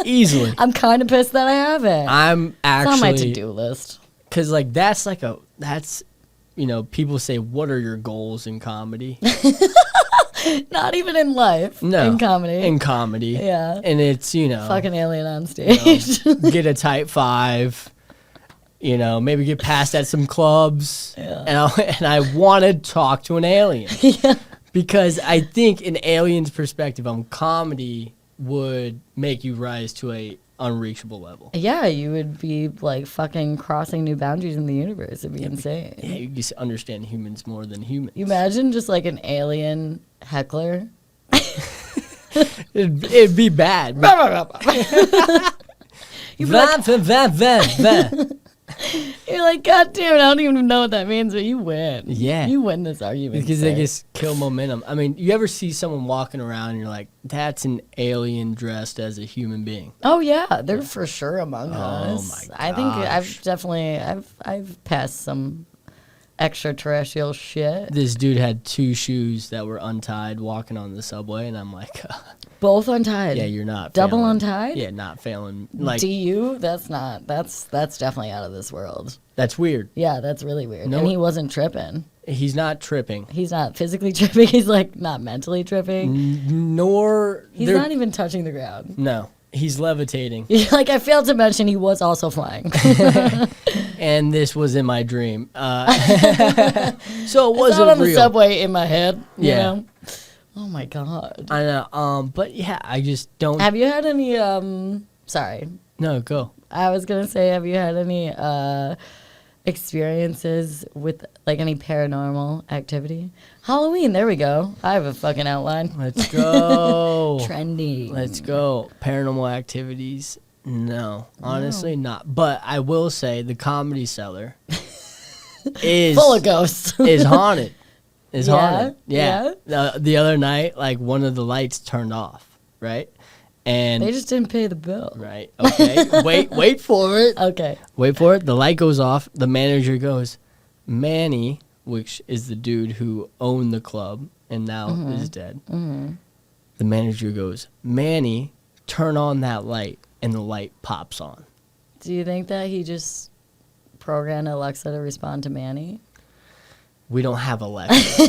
Easily. I'm kind of pissed that I haven't. I'm It's actually. on my to-do list. Because, like, that's, you know, people say, what are your goals in comedy? Not even in life. No. In comedy. In comedy. Yeah. And it's, you know. Fuck an alien on stage. Get a type 5. You know, maybe get passed at some clubs. Yeah. And I want to talk to an alien. Yeah. Because I think an alien's perspective on comedy would make you rise to a unreachable level. Yeah, you would be like fucking crossing new boundaries in the universe. It'd be insane. Yeah, you just understand humans more than humans. You imagine just like an alien heckler? It'd be bad. You'd be like, you're like, God damn it, I don't even know what that means, but you win. Yeah. You win this argument. Because they sir. just kill momentum. I mean, you ever see someone walking around and you're like, that's an alien dressed as a human being? Oh yeah, they're for sure among us. my I think gosh. I've passed some extraterrestrial shit. This dude had 2 shoes that were untied walking on the subway, and I'm like, Both untied. yeah, you're not Double failing. untied? Yeah, not failing. Like, DU? That's definitely out of this world. that's weird. Yeah, that's really weird. No- And he wasn't tripping. He's not tripping. He's not physically tripping. He's like not mentally tripping. Nor He's not even touching the ground. No, he's levitating. Like I failed to mention, he was also flying. And this was in my dream. So it It's wasn't not on the real. subway in my head. You Yeah. know? Oh my God. I know. But yeah, I just don't. Have you had any? Sorry, No, go. I was gonna say, have you had any experiences with like any paranormal activity? Halloween. There we go. I have a fucking outline. Let's go. Trendy. Let's go. Paranormal activities. No, honestly not. But I will say the Comedy Cellar is Full of ghosts. is haunted. Is Yeah? haunted. Yeah. The other night, like one of the lights turned off, right? And They just didn't pay the bill. right. Okay. wait for it. Okay. Wait for it. The light goes off. The manager goes, Manny, which is the dude who owned the club and now is dead. The manager goes, Manny, turn on that light. And the light pops on. Do you think that he just programmed Alexa to respond to Manny? we don't have Alexa.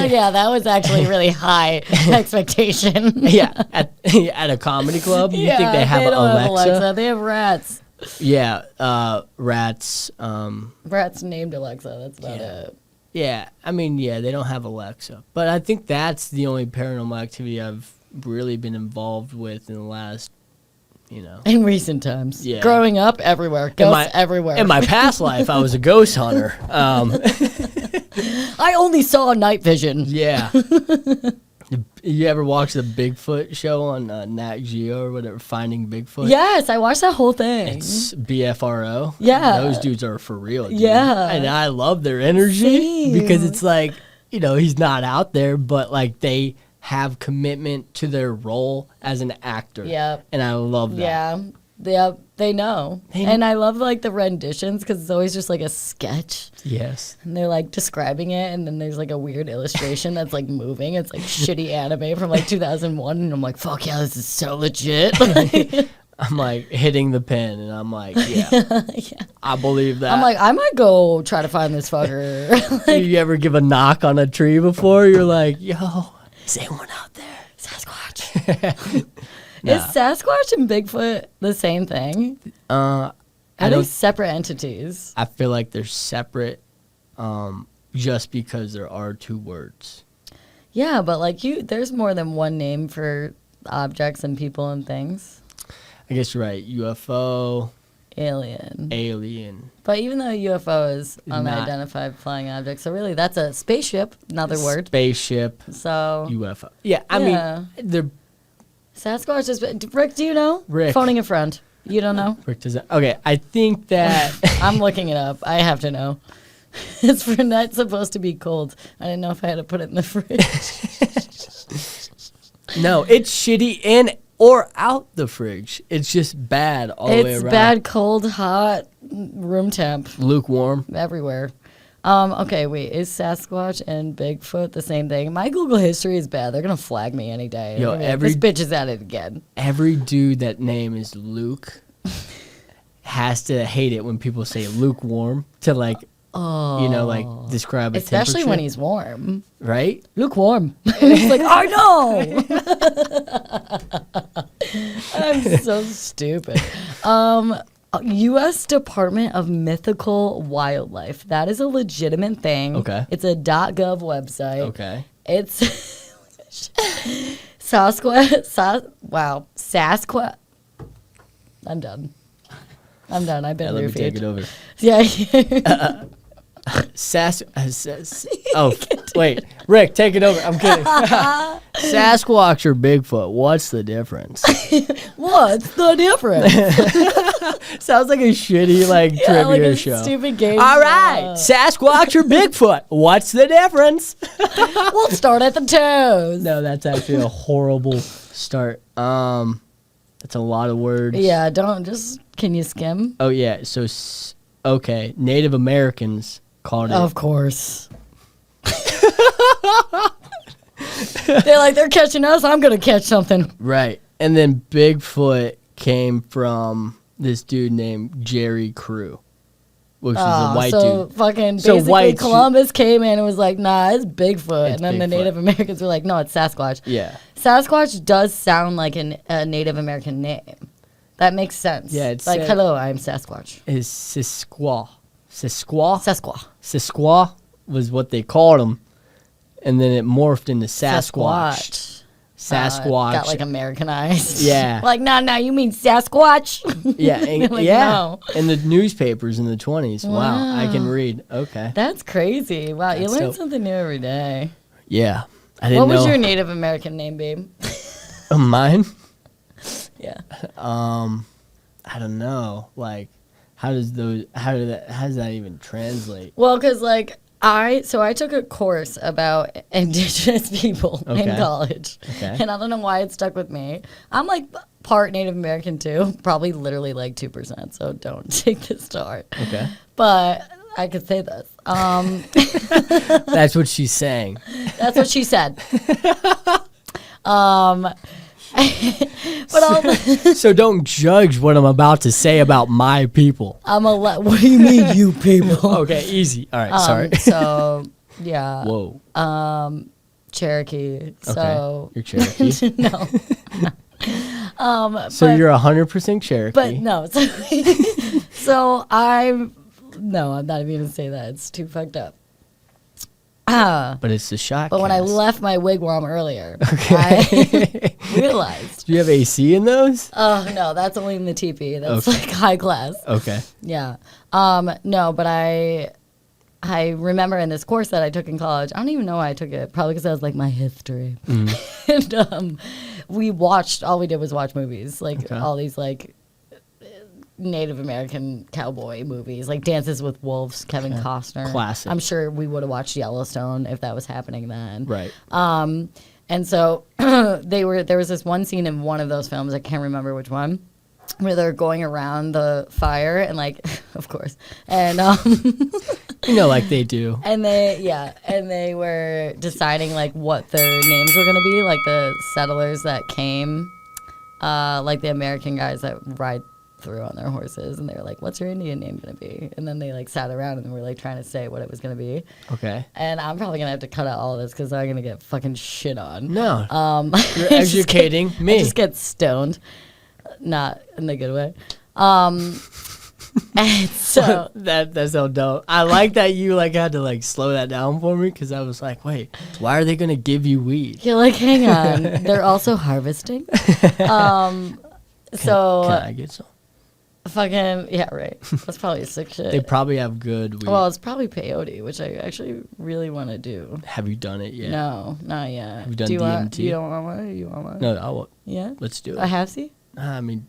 Yeah, that was actually really high expectation. Yeah, at a comedy club, you think they have don't Alexa? have Alexa. They have rats. Yeah, rats. Rats named Alexa. That's about it. Yeah, I mean, yeah, they don't have Alexa. But I think that's the only paranormal activity I've really been involved with in the last, In recent times. Yeah. Growing up, everywhere. Ghosts everywhere. In my past life, I was a ghost hunter. I only saw night vision. Yeah. You ever watch the Bigfoot show on Nat Geo or whatever, Finding Bigfoot? Yes, I watched that whole thing. It's BFRO. Yeah. Those dudes are for real, dude. Yeah. And I love their energy Same. because it's like, he's not out there, but like they have commitment to their role as an actor. Yep. And I love that. Yeah, they know. And I love like the renditions because it's always just like a sketch. Yes. And they're like describing it, and then there's like a weird illustration that's like moving. It's like shitty anime from like 2001, and I'm like, fuck yeah, this is so legit. I'm like hitting the pen, and I'm like, yeah. I believe that. I'm like, I might go try to find this fucker. You ever give a knock on a tree before? You're like, yo, is anyone out there? Sasquatch. Nah. Is Sasquatch and Bigfoot the same thing? Are they separate entities? I feel like they're separate just because there are two words. Yeah, but like there's more than one name for objects and people and things. I guess you're right. UFO, alien. But even though UFO is unidentified flying object, so really that's a spaceship, another word. Spaceship. So UFO. Yeah, I mean, they're... Sasquatch is... Rick, do you know? Rick. Phoning a friend. You don't know? Rick doesn't... Okay, I think that... I'm looking it up. I have to know. It's Fernet supposed to be cold. I didn't know if I had to put it in the fridge. No, it's shitty in or out the fridge. It's just bad all the way around. It's bad, cold, hot, room temp. Lukewarm. Everywhere. Okay, wait. Is Sasquatch and Bigfoot the same thing? My Google history is bad. They're going to flag me any day. Yo, this bitch is at it again. Every dude that name is Luke has to hate it when people say lukewarm to like, like describe a especially temperature. when he's warm. Right? Lukewarm. He's like, I know. I'm so stupid. U.S. Department of Mythical Wildlife. That is a legitimate thing. Okay. It's a .gov website. Okay. It's Sasquatch. Sasquatch. I'm done. I've been Let me roofied. take it over. Yeah. Oh, wait. Rick, take it over. I'm kidding. Sasquatch or Bigfoot, what's the difference? What's the difference? Sounds like a shitty trivia like a show. stupid game. All right, Sasquatch or Bigfoot, what's the difference? We'll start at the toes. No, that's actually a horrible start. That's a lot of words. Yeah, can you skim? Oh yeah, so okay, Native Americans called it. Of course. They're catching us. I'm gonna catch something. Right, and then Bigfoot came from this dude named Jerry Crew, which is a white dude. Fucking So basically Columbus came in and was like, nah, it's Bigfoot. It's and then the Bigfoot. Native Americans were like, no, it's Sasquatch. Yeah. Sasquatch does sound like a Native American name. That makes sense. Yeah, it's like, hello, I'm Sasquatch. Is Sisquaw. Sisquaw? Sasquatch. Sisquaw was what they called him, and then it morphed into Sasquatch. Sasquatch. Got Americanized. Yeah. no, you mean Sasquatch? Yeah, and, No. in the newspapers in the 20s. Wow, I can read. Okay. That's crazy. Wow, you That's learn dope. something new every day. Yeah, I didn't know. What was your Native American name, babe? Mine? Yeah. I don't know. How does that even translate? Well, because I took a course about indigenous people in college, and I don't know why it stuck with me. I'm part Native American too, probably literally 2%. So don't take this to heart. Okay. But I could say this. That's what she's saying. That's what she said. So don't judge what I'm about to say about my people. What do you mean, you people? Okay, easy. All right, sorry. So Yeah. Whoa. Cherokee. So You're Cherokee. no. So but, you're 100% Cherokee. But no. So I'm not even gonna say that. It's too fucked up. But it's the Shotcast. But when I left my wigwam earlier, I realized. Do you have AC in those? Oh no, that's only in the teepee. That's Okay. like high class. Okay. Yeah. No, but I remember in this course that I took in college. I don't even know why I took it. Probably because that was like my history. And all we did was watch movies, like all these like Native American cowboy movies, like Dances with Wolves, Kevin Costner. Classic. I'm sure we would have watched Yellowstone if that was happening then. Right. And so there was this one scene in one of those films, I can't remember which one, where they're going around the fire and like, of course, and like they do. and they were deciding like what their names were gonna be, like the settlers that came, like the American guys that ride through on their horses, and they were like, "What's your Indian name gonna be?" And then they like sat around and were like trying to say what it was gonna be. Okay. And I'm probably gonna have to cut out all of this because I'm gonna get fucking shit on. No. You're I just educating me. I just get stoned, not in the good way. And so That's so dope. I like that you like had to like slow that down for me because I was like, wait, why are they gonna give you weed? you're like, hang on, they're also harvesting. So Can I get some? fucking yeah, right. That's probably sick shit. They probably have good weed. Well, it's probably peyote, which I actually really want to do. Have you done it yet? No, not yet. Have you done do you want? DMT? You don't want one? You want one? No, I will. Yeah. Let's do it. I have see. I mean,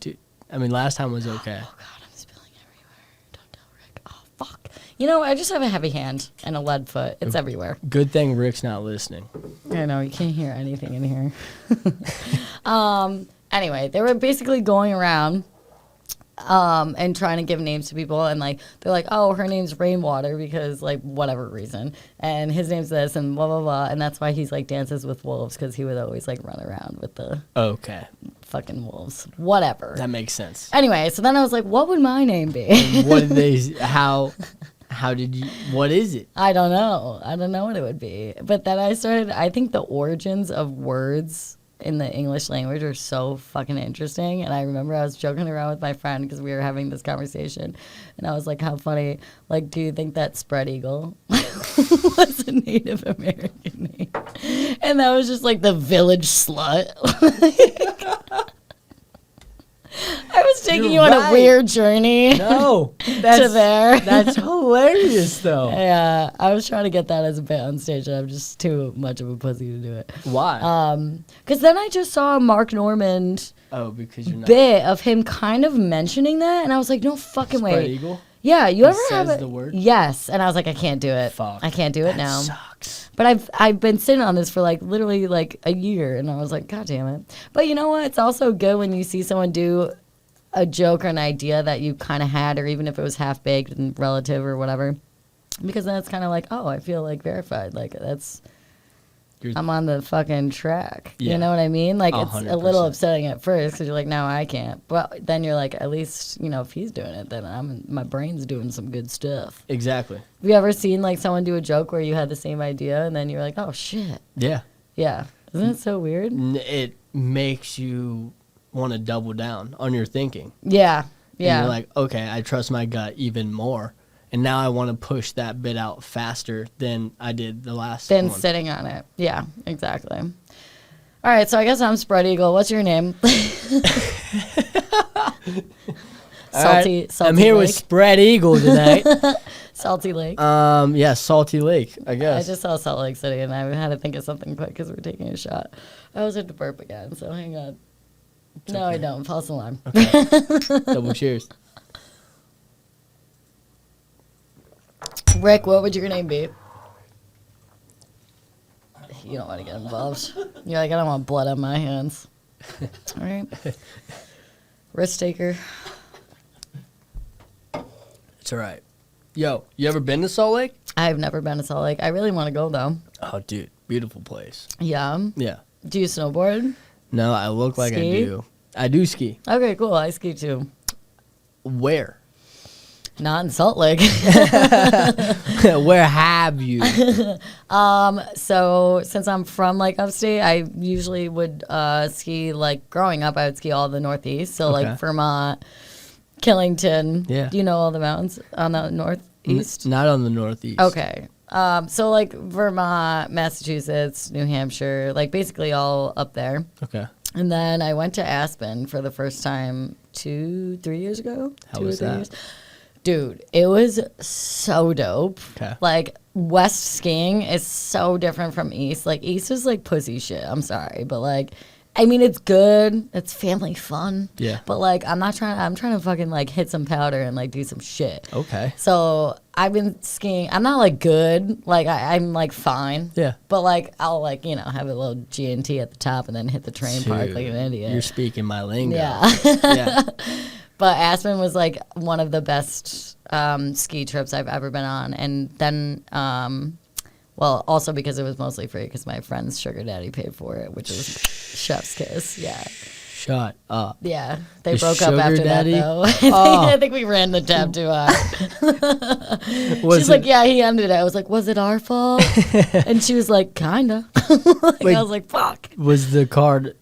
last time was okay. Oh God, I'm spilling everywhere. Don't tell Rick. Oh fuck. You know, I just have a heavy hand and a lead foot. It's everywhere. Good thing Rick's not listening. I know you can't hear anything in here. Anyway, they were basically going around and trying to give names to people, and like they're like, oh, her name's Rainwater because like whatever reason, and his name's this and blah blah blah, and that's why he's like Dances with Wolves because he would always like run around with the Okay. fucking wolves, whatever. That makes sense. Anyway, so then I was like, what would my name be? What did they? How did you? What is it? I don't know what it would be, but then I think the origins of words in the English language are so fucking interesting. And I remember I was joking around with my friend because we were having this conversation, and I was like, how funny, like, do you think that spread eagle was a Native American name? And that was just like the village slut. I was taking you on a weird journey. No, to there. That's hilarious, though. Yeah, I was trying to get that as a bit on stage, and I'm just too much of a pussy to do it. Why? Because then I just saw a Mark Normand Because you're not. bit of him kind of mentioning that, and I was like, no fucking Spread way. eagle? Yeah, you ever says have it? the word? Yes, and I was like, I can't do it. Fuck. I can't do it That now. sucks. But I've been sitting on this for like literally like a year, and I was like, God damn it. But you know what? It's also good when you see someone do a joke or an idea that you kind of had, or even if it was half baked and relative or whatever, because then it's kind of like, oh, I feel like verified. Like I'm on the fucking track. Yeah. You know what I mean? Like 100%. it's a little upsetting at first because you're like, no, I can't. But then you're like, at least if he's doing it, then my brain's doing some good stuff. Exactly. Have you ever seen like someone do a joke where you had the same idea and then you're like, oh shit. Yeah. Yeah. Isn't it so weird? It makes you want to double down on your thinking. Yeah. And Yeah. you're like, okay, I trust my gut even more. And now I want to push that bit out faster than I did the last Than one. sitting on it. Yeah, exactly. All right, so I guess I'm Spread Eagle. What's your name? Salty I'm here with Lake. Spread Eagle tonight. Salty Lake. Yeah, Salty Lake, I I guess. just saw Salt Lake City, and I had to think of something quick because we're taking a shot. I always have to burp again, so hang on. No, I don't. False alarm. Okay. Double cheers. Rick, what would your name be? You don't want to get involved. You're like, I don't want blood on my hands. All right. Risk taker. It's all right. Yo, you ever been to Salt Lake? I've never been to Salt Lake. I really want to go, though. Oh, dude, beautiful place. Yeah. Yeah. Do you snowboard? No, I look like Ski? I do. I do ski. Okay, cool. I ski too. Where? Not in Salt Lake. Where have you? So since I'm from like upstate, I usually would ski. Like growing up, I would ski all the Northeast. So like Vermont, Killington. Yeah. Do you know all the mountains on the Northeast? Not on the Northeast. Okay. So like Vermont, Massachusetts, New Hampshire, like basically all up there. Okay. And then I went to Aspen for the first time 2-3 years ago. How was that? Dude, it was so dope. Okay. Like, West skiing is so different from East. Like, East is like pussy shit. I'm sorry. But, like, I mean, it's good. It's family fun. Yeah. But, like, I'm trying to fucking, like, hit some powder and, like, do some shit. Okay. So, I've been skiing. I'm not, like, good. Like, I'm, like, fine. Yeah. But, like, I'll, like, you know, have a little G&T at the top and then hit the train park like an idiot. You're speaking my lingo. Yeah. Yeah. But Aspen was like one of the best ski trips I've ever been on. And then, well, also because it was mostly free because my friend's sugar daddy paid for it, which was chef's kiss. Yeah. Shut up. Yeah. They Your broke up sugar after daddy? that, though. Oh. I think we ran the tab too hard. Was She's it- like, yeah, he ended it. I was like, was it our fault? And she was like, kinda. Wait. I was like, fuck. Was the card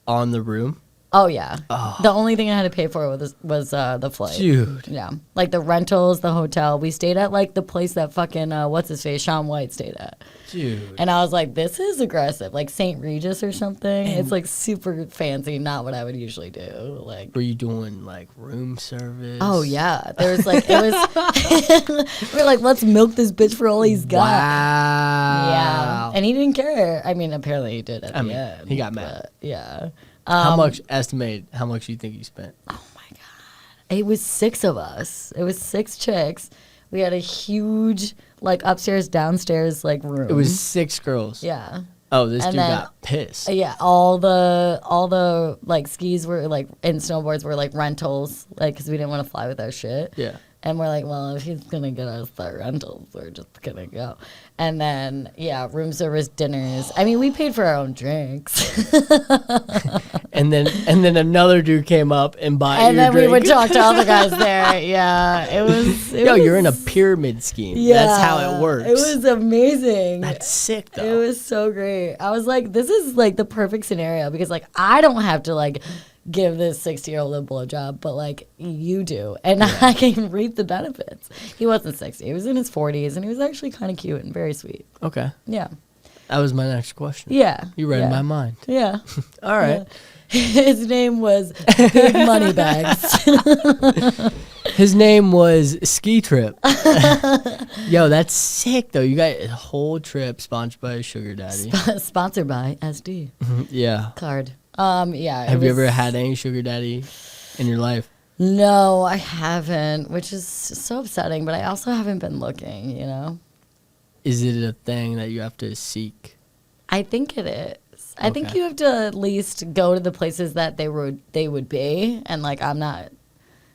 on the room? Oh, yeah. The only thing I had to pay for was the flight. Dude. Yeah. Like the rentals, the hotel. We stayed at like the place that fucking, what's his face, Shaun White stayed at. Dude. And I was like, this is aggressive. Like St. Regis or something. It's like super fancy, not what I would usually do. Like, Were you doing like room service? oh, yeah. There was like, it was, we're like, let's milk this bitch for all he's got. Wow. Yeah. And he didn't care. I mean, apparently he did at the end. he got mad. But, yeah. How much how much you think you spent? Oh my God. It was 6 of us. It was 6 chicks. We had a huge, like, upstairs, downstairs, like, room. It was 6 girls. Yeah. Oh, this And dude then- got pissed. Yeah, all the like skis were like and snowboards were like rentals, like because we didn't want to fly with our shit. Yeah. And we're like, well, if he's gonna get us the rentals, we're just gonna go. And then yeah, room service, dinners. I mean, we paid for our own drinks. And then another dude came up and bought And your then drink. we would talk to other guys there. Yeah, it was. Yo, you're in a pyramid scheme. Yeah, That's how it works. It was amazing. That's sick though. It was so great. I was like, this is like the perfect scenario because like I don't have to like give this 60-year-old a blowjob, but like you do, and I can reap the benefits. He wasn't 60; he was in his 40s, and he was actually kind of cute and very sweet. Okay. Yeah, That was my next question. yeah. You read yeah. my mind. Yeah. All right. His name was Big Moneybags. His name was Ski Trip. Yo, that's sick though. You got a whole trip sponsored by a sugar daddy. Sponsored by SD Yeah. card. Yeah. it Have you was- ever had any sugar daddy in your life? No, I haven't, which is so upsetting. But I also haven't been looking. You know. Is it a thing that you have to seek? I think it is. I think Okay. you have to at least go to the places that they would be, and like I'm not.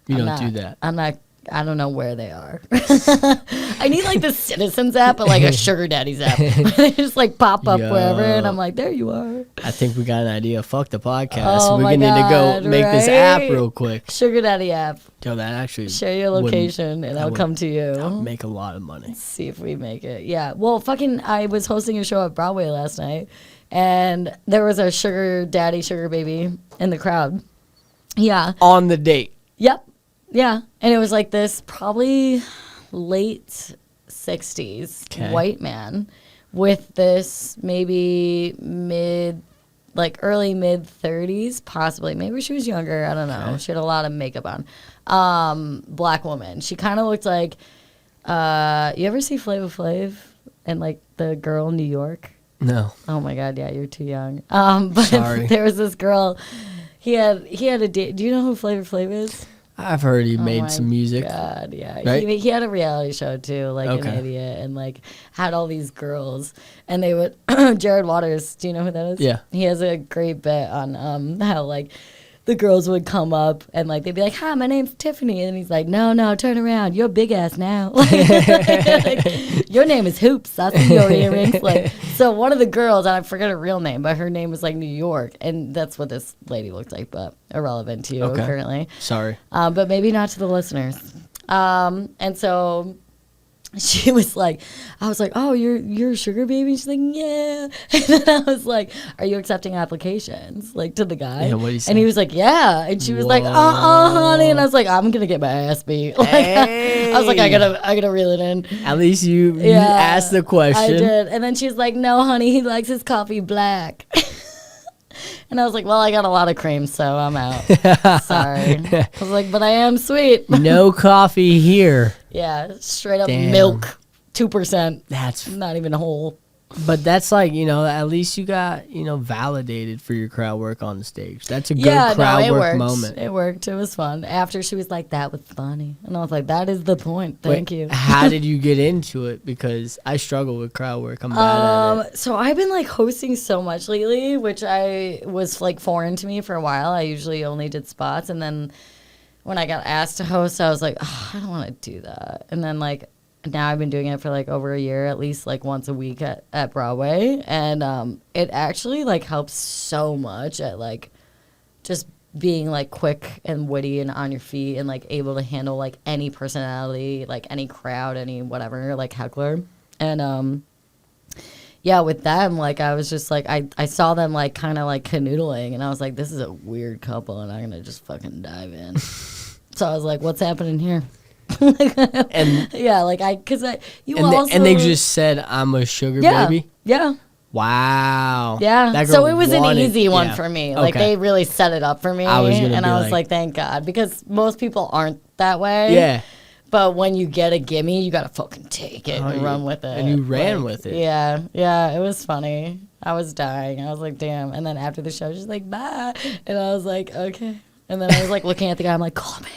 You I'm don't do not- that. I'm not. I don't know where they are. I need like the Citizens app, but like a Sugar Daddy's app. They just like pop up wherever, and I'm like, there you are. I think we got an idea. Fuck the podcast. Oh We're my gonna need to God, go make this app right? real quick. Sugar Daddy app. Yo, that actually Share your wouldn't- location, and that I'll would- come to you. that would make a lot of money. See if we make it. Yeah. Well, fucking, I was hosting a show at Broadway last night, and there was a sugar daddy, sugar baby in the crowd. Yeah. On the date. Yep. Yeah. And it was like this probably late 60s 'Kay. white man with this maybe early mid 30s, possibly. Maybe she was younger. I don't know. Okay. She had a lot of makeup on. Black woman. She kind of looked like, you ever see Flava Flav and like the girl in New York? No. Oh my God, yeah, you're too young. But Sorry. there was this girl. He had a date. Do you know who Flavor Flav is? I've heard he Oh made my some music. God, yeah. Right? He had a reality show too, like an Okay. idiot, and like had all these girls, and they would. Jared Waters, do you know who that is? Yeah. He has a great bit on how like the girls would come up and like they'd be like, "Hi, my name's Tiffany," and he's like, "No, turn around, you're big ass now. Like, your name is Hoops. I see your earrings." Like, so one of the girls, and I forget her real name, but her name was like New York, and that's what this lady looked like, but irrelevant to you Okay. currently. Sorry. But maybe not to the listeners. And so she was like, I was like, oh, you're a sugar baby? She's like, yeah. And then I was like, are you accepting applications, like, to the guy? Yeah, what did he say? And he was like, yeah. And she was like, honey. And I was like, I'm gonna get my ass beat. Like, I was like, I gotta reel it in. At least you asked the question. I did. And then she's like, no, honey, he likes his coffee black. And I was like, well, I got a lot of cream, so I'm out. Sorry. I was like, but I am sweet. No coffee here. Yeah, straight up Damn. milk, 2%. That's Not even whole. But that's like, at least you got, validated for your crowd work on the stage. That's a good Yeah, crowd it work worked. moment. It worked. It was fun. After she was like, that was funny. And I was like, that is the point. Thank you. How did you get into it? Because I struggle with crowd work. I'm bad at it. So I've been like hosting so much lately, which I was like foreign to me for a while. I usually only did spots. And then when I got asked to host, I was like, oh, I don't want to do that. And then like, now I've been doing it for like over a year, at least like once a week at Broadway. And it actually like helps so much at like just being like quick and witty and on your feet and like able to handle like any personality, like any crowd, any whatever, like heckler. And yeah, with them, like I was just like, I saw them like kind of like canoodling and I was like, this is a weird couple and I'm going to just fucking dive in. So I was like, what's happening here? And yeah, like and they just said, I'm a sugar baby? Yeah. Wow. Yeah. That So girl it was an wanted- easy one yeah. for me. Like Okay. they really set it up for me. I was gonna and be I was like- like, thank God. Because most people aren't that way. Yeah. But when you get a gimme, you gotta fucking take it and run with it. And you ran Like, with it. Yeah. Yeah. It was funny. I was dying. I was like, damn. And then after the show, she's like, bye. And I was like, okay. And then I was like looking at the guy. I'm like, call me.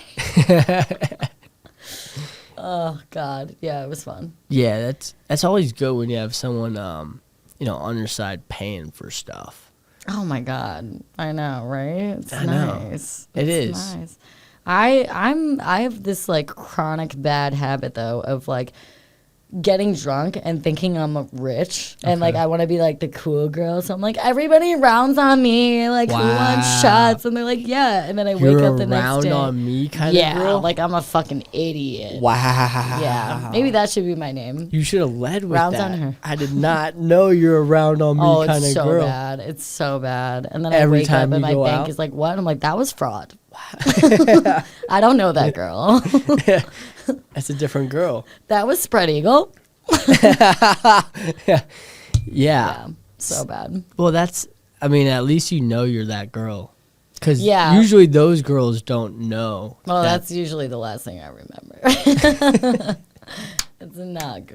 Oh God, yeah, it was fun. Yeah, that's always good when you have someone, on your side paying for stuff. Oh my God, I know, right? It's I know. nice. It It's is. nice. I have this like chronic bad habit though of like getting drunk and thinking I'm rich and like I want to be like the cool girl. So I'm like, everybody rounds on me, like who wants Wow. shots? And they're like, yeah. And then I You're wake up the next around day. on me kind Yeah, of girl? like I'm a fucking idiot. Wow. Yeah, maybe that should be my name. You should have led with Rounds that. on her. I did not know you're around on me Oh, kind it's of so girl. bad. It's so bad. And then Every I wake time up and you my go bank out? is like, what? I'm like, that was fraud. I don't know that girl. That's a different girl. That was Spread Eagle. Yeah. Yeah, so bad. Well, at least you know you're that girl. Because Yeah. usually those girls don't know. Well, that- that's usually the last thing I remember. It's not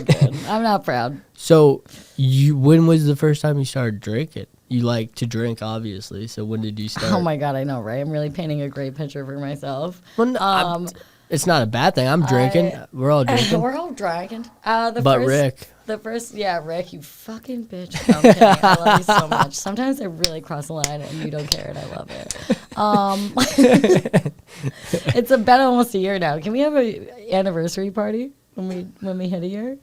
good. I'm not proud. So, when was the first time you started drinking? You like to drink, obviously. So, when did you start? Oh my God, I know, right? I'm really painting a great picture for myself. Well, no, it's not a bad thing. I'm drinking. We're all drinking. We're all drinking. Rick. Rick, you fucking bitch. No, I'm kidding. I love you so much. Sometimes I really cross the line and you don't care and I love it. It's been almost a year now. Can we have an anniversary party when we hit a year?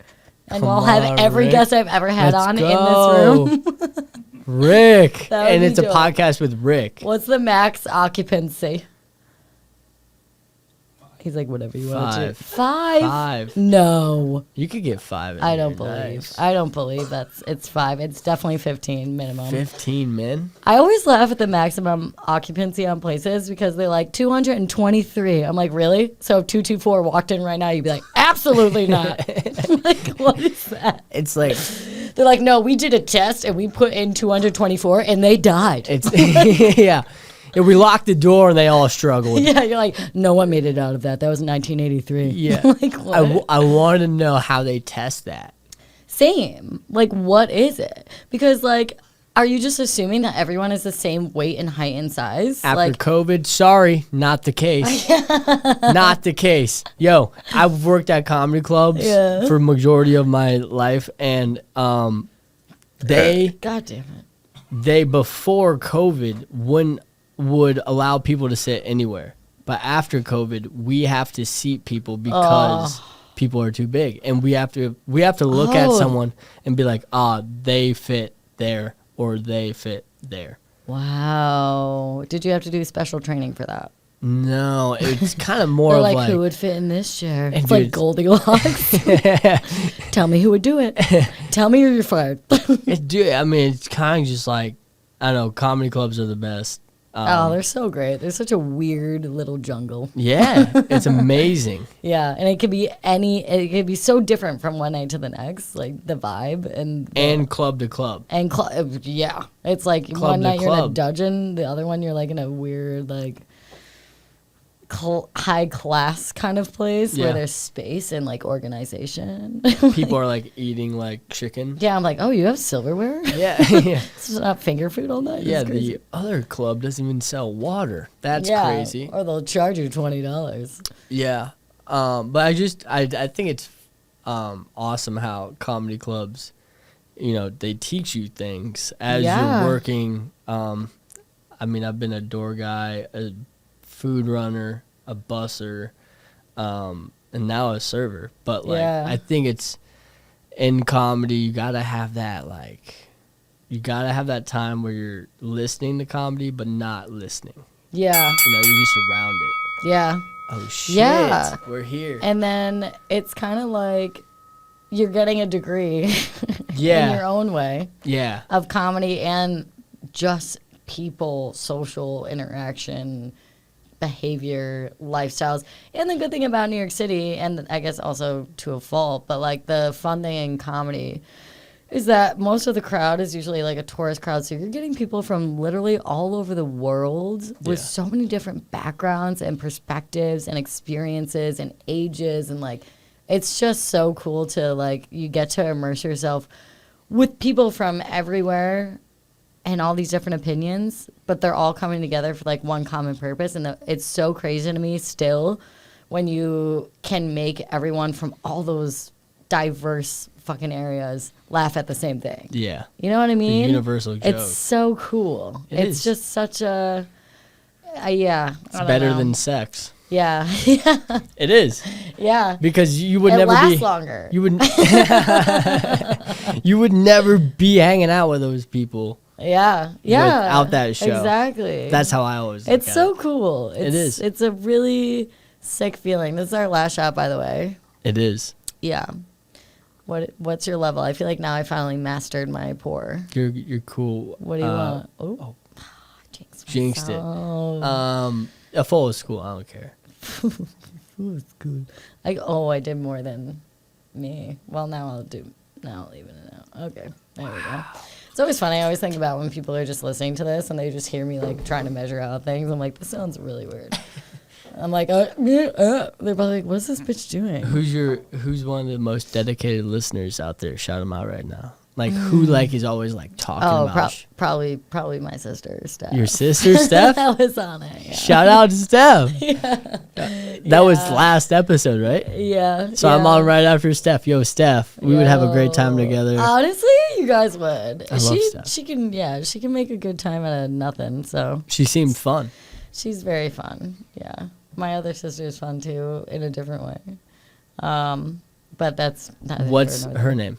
And Come we'll have on, every Rick. guest I've ever had Let's on go. in this room. Rick. That would And be it's a dope. podcast with Rick. What's the max occupancy? He's like, whatever you want to. 5. 5? No. You could get 5. I don't believe. I don't believe it's 5. It's definitely 15 minimum. 15 men? I always laugh at the maximum occupancy on places because they're like 223. I'm like, really? So if 224 walked in right now, you'd be like, absolutely not. Like, what is that? It's like, They're like, no, we did a test and we put in 224 and they died. it's, yeah. And we locked the door and they all struggled. Yeah, you're like, no one made it out of that. That was 1983. Yeah. Like, what? I want to know how they test that. Same. Like, what is it? Because, like, are you just assuming that everyone is the same weight and height and size? After like, COVID, sorry, not the case. Not the case. Yo, I've worked at comedy clubs Yeah. for majority of my life, and they God damn it. before COVID would allow people to sit anywhere, but after COVID, we have to seat people because people are too big, and we have to look at someone and be like, they fit there or they fit there. Wow. Did you have to do special training for that? No, it's kind of more They're of like, like who would fit in this chair? And It's dude, like Goldilocks. Tell me who would do it. Tell me you're fired. dude, I mean, it's kind of just like, I don't know, comedy clubs are the best. Oh, they're so great. They're such a weird little jungle. Yeah, it's amazing. Yeah, and it could be it could be so different from one night to the next, like the vibe And club to club. and yeah. It's like Club one to night you're in a club. dungeon, the other one you're like in a weird like high class kind of place Yeah. where there's space and like organization. People are like eating like chicken. Yeah, I'm like, oh, you have silverware? Yeah, yeah. It's not finger food all night. Yeah, It's crazy. the other club doesn't even sell water. That's Yeah, crazy. Or they'll charge you $20. Yeah. But I think it's awesome how comedy clubs, they teach you things as Yeah. you're working. I mean, I've been a door guy, a food runner, a busser, and now a server. But like, Yeah. I think it's in comedy, you gotta have that time where you're listening to comedy but not listening. Yeah, You're just around it. yeah. Oh shit! Yeah. We're here. And then it's kind of like you're getting a degree Yeah. in your own way Yeah. of comedy and just people, social interaction, behavior, lifestyles. And the good thing about New York City, and I guess also to a fault, but like the fun thing in comedy is that most of the crowd is usually like a tourist crowd. So you're getting people from literally all over the world with Yeah. so many different backgrounds and perspectives and experiences and ages. And like, it's just so cool to like, you get to immerse yourself with people from everywhere and all these different opinions, but they're all coming together for like one common purpose. And it's so crazy to me still when you can make everyone from all those diverse fucking areas laugh at the same thing. Yeah. You know what I mean? universal joke. It's so cool. It It's is. just such a, yeah. It's I don't better know. than sex. Yeah. It is. Yeah. Because you would It never lasts be longer. You would You would never be hanging out with those people. Yeah. Yeah. Without that show. Exactly. That's how I always look It's at so it. cool. is. It's a really sick feeling. This is our last shot, by the way. It is. Yeah. What's your level? I feel like now I finally mastered my pour. You're cool. What do you want? Oh. Jinxed it. A full is cool. I don't care. Ooh, it's good. I did more than me. Well, now I'll even it out. Okay, there we go. It's always funny. I always think about when people are just listening to this and they just hear me like trying to measure out things. I'm like, this sounds really weird. I'm like, they're probably like, what's this bitch doing? Who's one of the most dedicated listeners out there? Shout them out right now. Like who like is always like talking about probably my sister, Steph. your sister, Steph? That was on it. Yeah. Shout out to Steph. That was last episode, right? Yeah. So I'm on right after Steph. Yo, Steph, we would have a great time together. Honestly, you guys would. I love Steph. She can make a good time out of nothing. So She seemed fun. she's very fun. Yeah. My other sister is fun too in a different way. But that's not What's her name?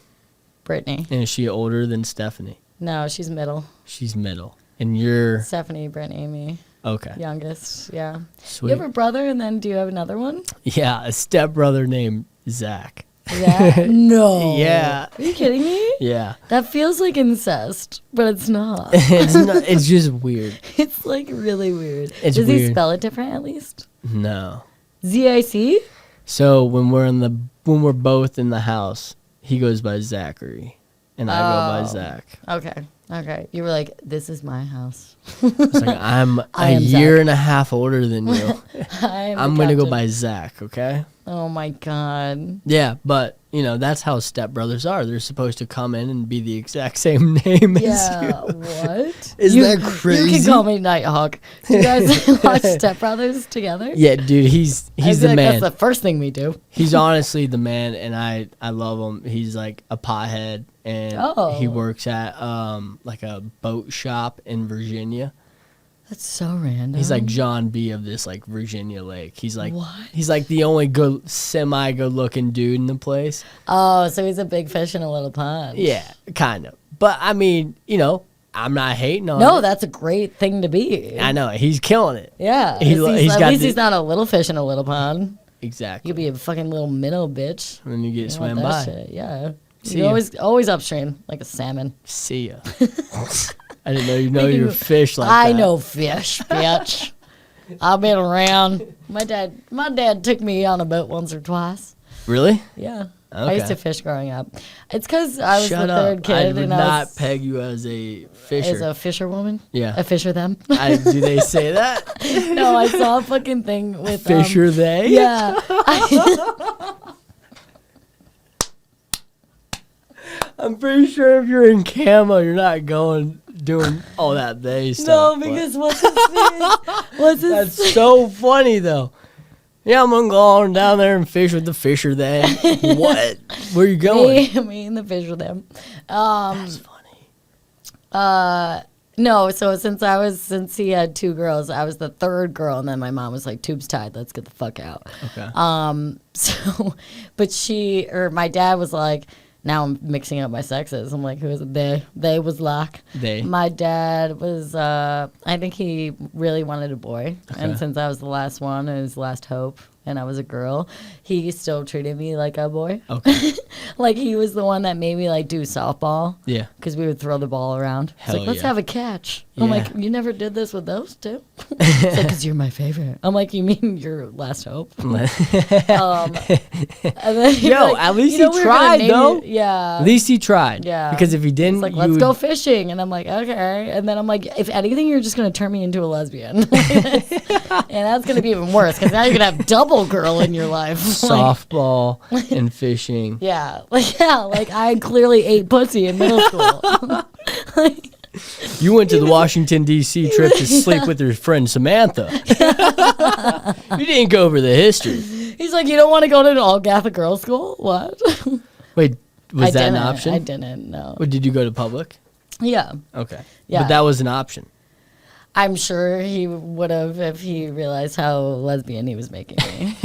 Brittany. And is she older than Stephanie? No, she's middle. She's middle. And you're Stephanie, Brittany, me. okay. Youngest. Yeah. Sweet. You have a brother, and then do you have another one? Yeah, a stepbrother named Zach. Yeah. No. Yeah. Are you kidding me? Yeah. That feels like incest, but it's not. It's not. It's just weird. It's like really weird. It's Does he weird. spell it different at least? No. ZIC? So when we're both in the house, he goes by Zachary, and I go by Zach. Okay. You were like, this is my house. It's like I'm I a am year Zach. and a half older than you. I'm gonna go by Zach. Okay. Oh my God. Yeah, but that's how stepbrothers are. They're supposed to come in and be the exact same name as Yeah. you. What? Isn't that You crazy? can call me Nighthawk. Do you guys watch Step Brothers together? Yeah, dude, he's I feel the like man. That's the first thing we do. He's honestly the man, and I love him. He's like a pothead, and he works at like a boat shop in Virginia. That's so random. He's like John B of this like Virginia lake. He's like What? he's like the only semi good looking dude in the place. Oh, so he's a big fish in a little pond. Yeah, kind of. But I mean, I'm not hating on No, it. that's a great thing to be. I know. He's killing it. Yeah. He's At got least the- he's not a little fish in a little pond. Exactly. You could be a fucking little minnow bitch. And then you get You want swam that by. shit, yeah. See You ya. always upstream like a salmon. See ya. I didn't know you know your fish like that. I know fish, bitch. I've been around. My dad took me on a boat once or twice. Really? Yeah. I Okay. used to fish growing up. It's because I was Shut the up. third kid I would and not I was peg you as a fisher. as a fisherwoman. Yeah. A fisher them. Do they say that? No, I saw a fucking thing with Fisher they? Yeah. I'm pretty sure if you're in camo, you're not doing all that they stuff. No, but because what's his face? What's his that's so funny though. Yeah, I'm gonna go on down there and fish with the fisher they. What? Where you going? me and the fish with them. That's funny. No, so since he had two girls, I was the third girl, and then my mom was like, "Tube's tied, let's get the fuck out." Okay. So, but my dad was like, now I'm mixing up my sexes. I'm like, who is it? They was like. They. My dad was, I think he really wanted a boy. Okay. And since I was the last one and his last hope, and I was a girl, he still treated me like a boy. Okay. Like he was the one that made me like do softball. Yeah. Because we would throw the ball around. It's Hell like, let's yeah. have a catch. I'm Yeah. like, you never did this with those two? It's like, because you're my favorite. I'm like, you mean your last hope? And then he'd be Yo, like, at least "You know, he we were gonna tried, name though. it-" Yeah. At least he tried. Yeah. Because if he didn't, It's like, you let's would- go fishing. And I'm like, okay. And then I'm like, if anything, you're just going to turn me into a lesbian. And that's going to be even worse because now you're going to have double girl in your life. softball and fishing. Yeah. Like I clearly ate pussy in middle school. You went to the Washington, D.C. trip to sleep with your friend Samantha. You didn't go over the history. He's like, you don't want to go to an all Catholic girls' school? What? Wait, was that an didn't. option? I didn't, no. Or did you go to public? Yeah. Okay. Yeah. But that was an option. I'm sure he would have if he realized how lesbian he was making me.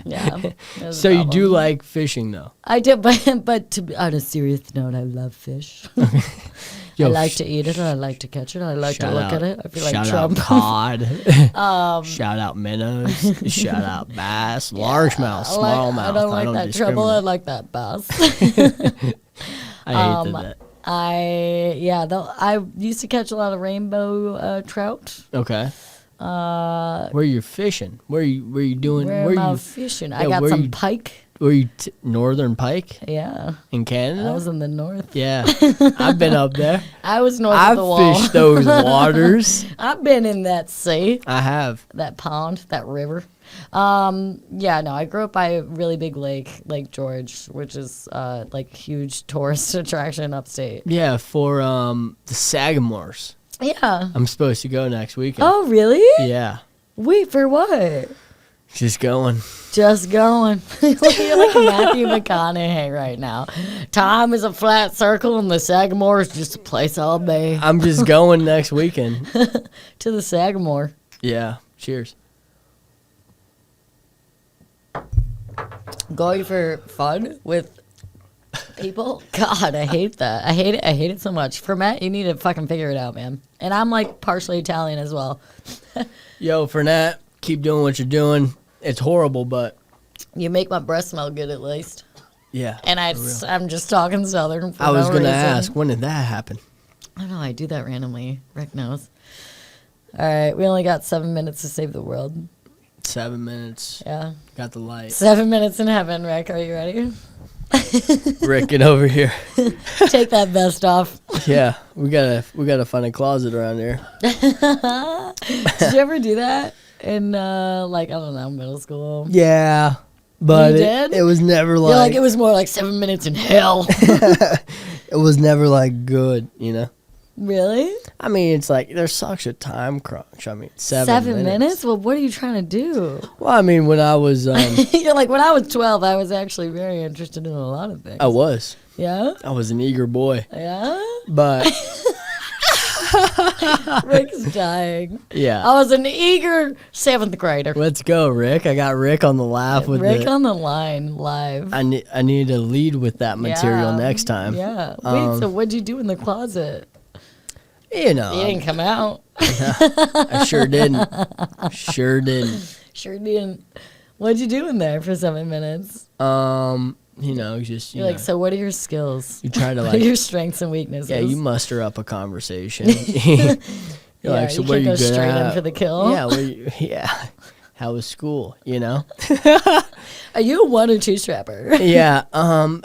Yeah. It was a So you do problem. like fishing, though? I did, but to be on a serious note, I love fish. Yo, I like to eat it. I like to catch it. I like to shout look out- at it. I feel like shout Trump. out cod. Shout out minnows. Shout out bass. Largemouth, smallmouth. I don't like that trouble. I discriminate. like that bass. I hate that. I used to catch a lot of rainbow trout. Okay. Where you fishing? Where you doing? Where am I fishing? I yeah, got where some you- pike. Were you northern pike Yeah, in Canada? I was in the north. Yeah, I've been up there. I was north I've of the wall. fished those waters. I've been in that sea, I have. that pond, that river. Yeah, no, I grew up by a really big lake, Lake George, which is like huge tourist attraction upstate. Yeah, for the Sagamores. Yeah. I'm supposed to go next weekend. Oh, really? Yeah, Wait, for what? just going. Just going. You're like Matthew McConaughey right now. Time is a flat circle and the Sagamore is just a place I'll be. I'm just going next weekend. To the Sagamore. Yeah. Cheers. Going for fun with people? God, I hate that. I hate it. I hate it so much. Fernet, you need to fucking figure it out, man. And I'm like partially Italian as well. Yo, Fernet, keep doing what you're doing. It's horrible, but You make my breath smell good at least. yeah. And I'm just talking Southern for I was no gonna reason. ask, when did that happen? I don't know. I do that randomly. Rick knows. All right. We only got 7 minutes to save the world. 7 minutes. Yeah. Got the light. 7 minutes in heaven, Rick. Are you ready? Rick, get over here. Take that vest off. Yeah, we gotta find a closet around here. Did you ever do that in like, I don't know, middle school? Yeah, but You did? it was never You're like, like, it was more like 7 minutes in hell. it was never like good, you know. Really? I mean, it's like there's such a time crunch. I mean, 7 minutes? Well, what are you trying to do? Well, I mean, when I was, You're like, when I was 12, I was actually very interested in a lot of things. I was Yeah? an eager boy, Yeah? but Rick's dying. yeah. I was an eager 7th grader. Let's go, Rick. I got Rick on the laugh with Rick the. on the line live. I need to lead with that material Yeah. next time. Yeah. Wait, so what'd you do in the closet? You know. You didn't come out. I sure didn't. Sure didn't. Sure didn't. What'd you do in there for 7 minutes? You know, just You're like, so what are your skills? You try to What like are your strengths and weaknesses? Yeah, you muster up a conversation. You're like, so you what are can't you go good straight at? in for the kill. Yeah. How was school? You know. Are you a 1 or 2 strapper? Yeah.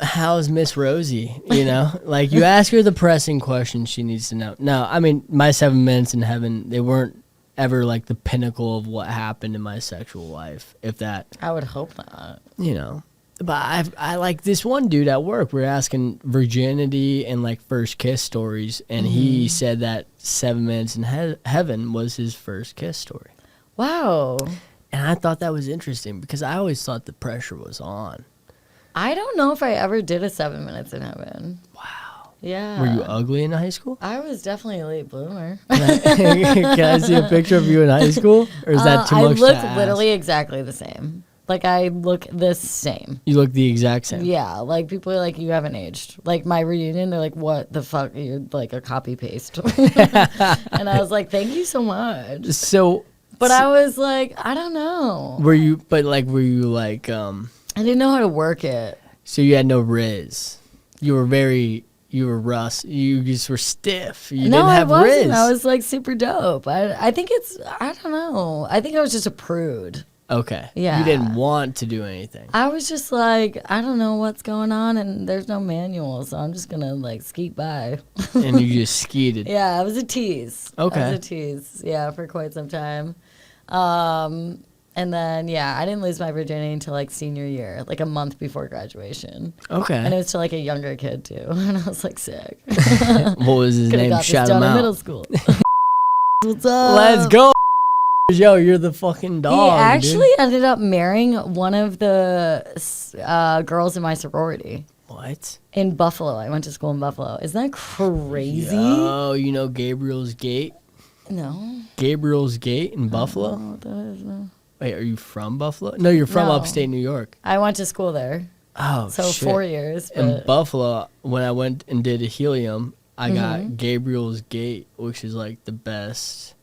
How's Miss Rosie? You know, like you ask her the pressing questions she needs to know. No, I mean my 7 minutes in heaven, they weren't ever like the pinnacle of what happened in my sexual life. If that, I would hope not. you know. But I like this one dude at work. We're asking virginity and like first kiss stories, and he said that 7 minutes in heaven was his first kiss story. Wow. And I thought that was interesting because I always thought the pressure was on. I don't know if I ever did a 7 minutes in heaven. Wow. Yeah. Were you ugly in high school? I was definitely a late bloomer. Can I see a picture of you in high school? Or is that too much I look to ask? literally exactly the same. Like, I look the same. You look the exact same. Yeah, like, people are like, you haven't aged. Like, my reunion, they're like, what the fuck? You're like a copy-paste. And I was like, thank you so much. So... But I was like, I don't know. Were you like, I didn't know how to work it. so you had no riz. You were rust. You just were stiff. You didn't have I wasn't. riz. I was like super dope. I think I don't know. I think I was just a prude. Okay. Yeah. You didn't want to do anything. I was just like, I don't know what's going on, and there's no manual, so I'm just gonna like skeet by. And you just skeeted. Yeah, I was a tease. Okay. I was a tease. Yeah, for quite some time. And then I didn't lose my virginity until like senior year, like a month before graduation. Okay. And it was to like a younger kid too, and I was like sick. What was his Could have name? got this Shout done him in out. middle school. What's up? Let's go. Yo, you're the fucking dog. He actually dude. ended up marrying one of the girls in my sorority What? in Buffalo. I went to school in Buffalo. Isn't that crazy? Oh, you know Gabriel's Gate? No. Gabriel's Gate in Buffalo? Oh, that is no. Wait, are you from Buffalo? No, you're from No. upstate New York. I went to school there. Oh, So shit. 4 years. In But Buffalo, when I went and did a helium, I Mm-hmm. got Gabriel's Gate, which is like the best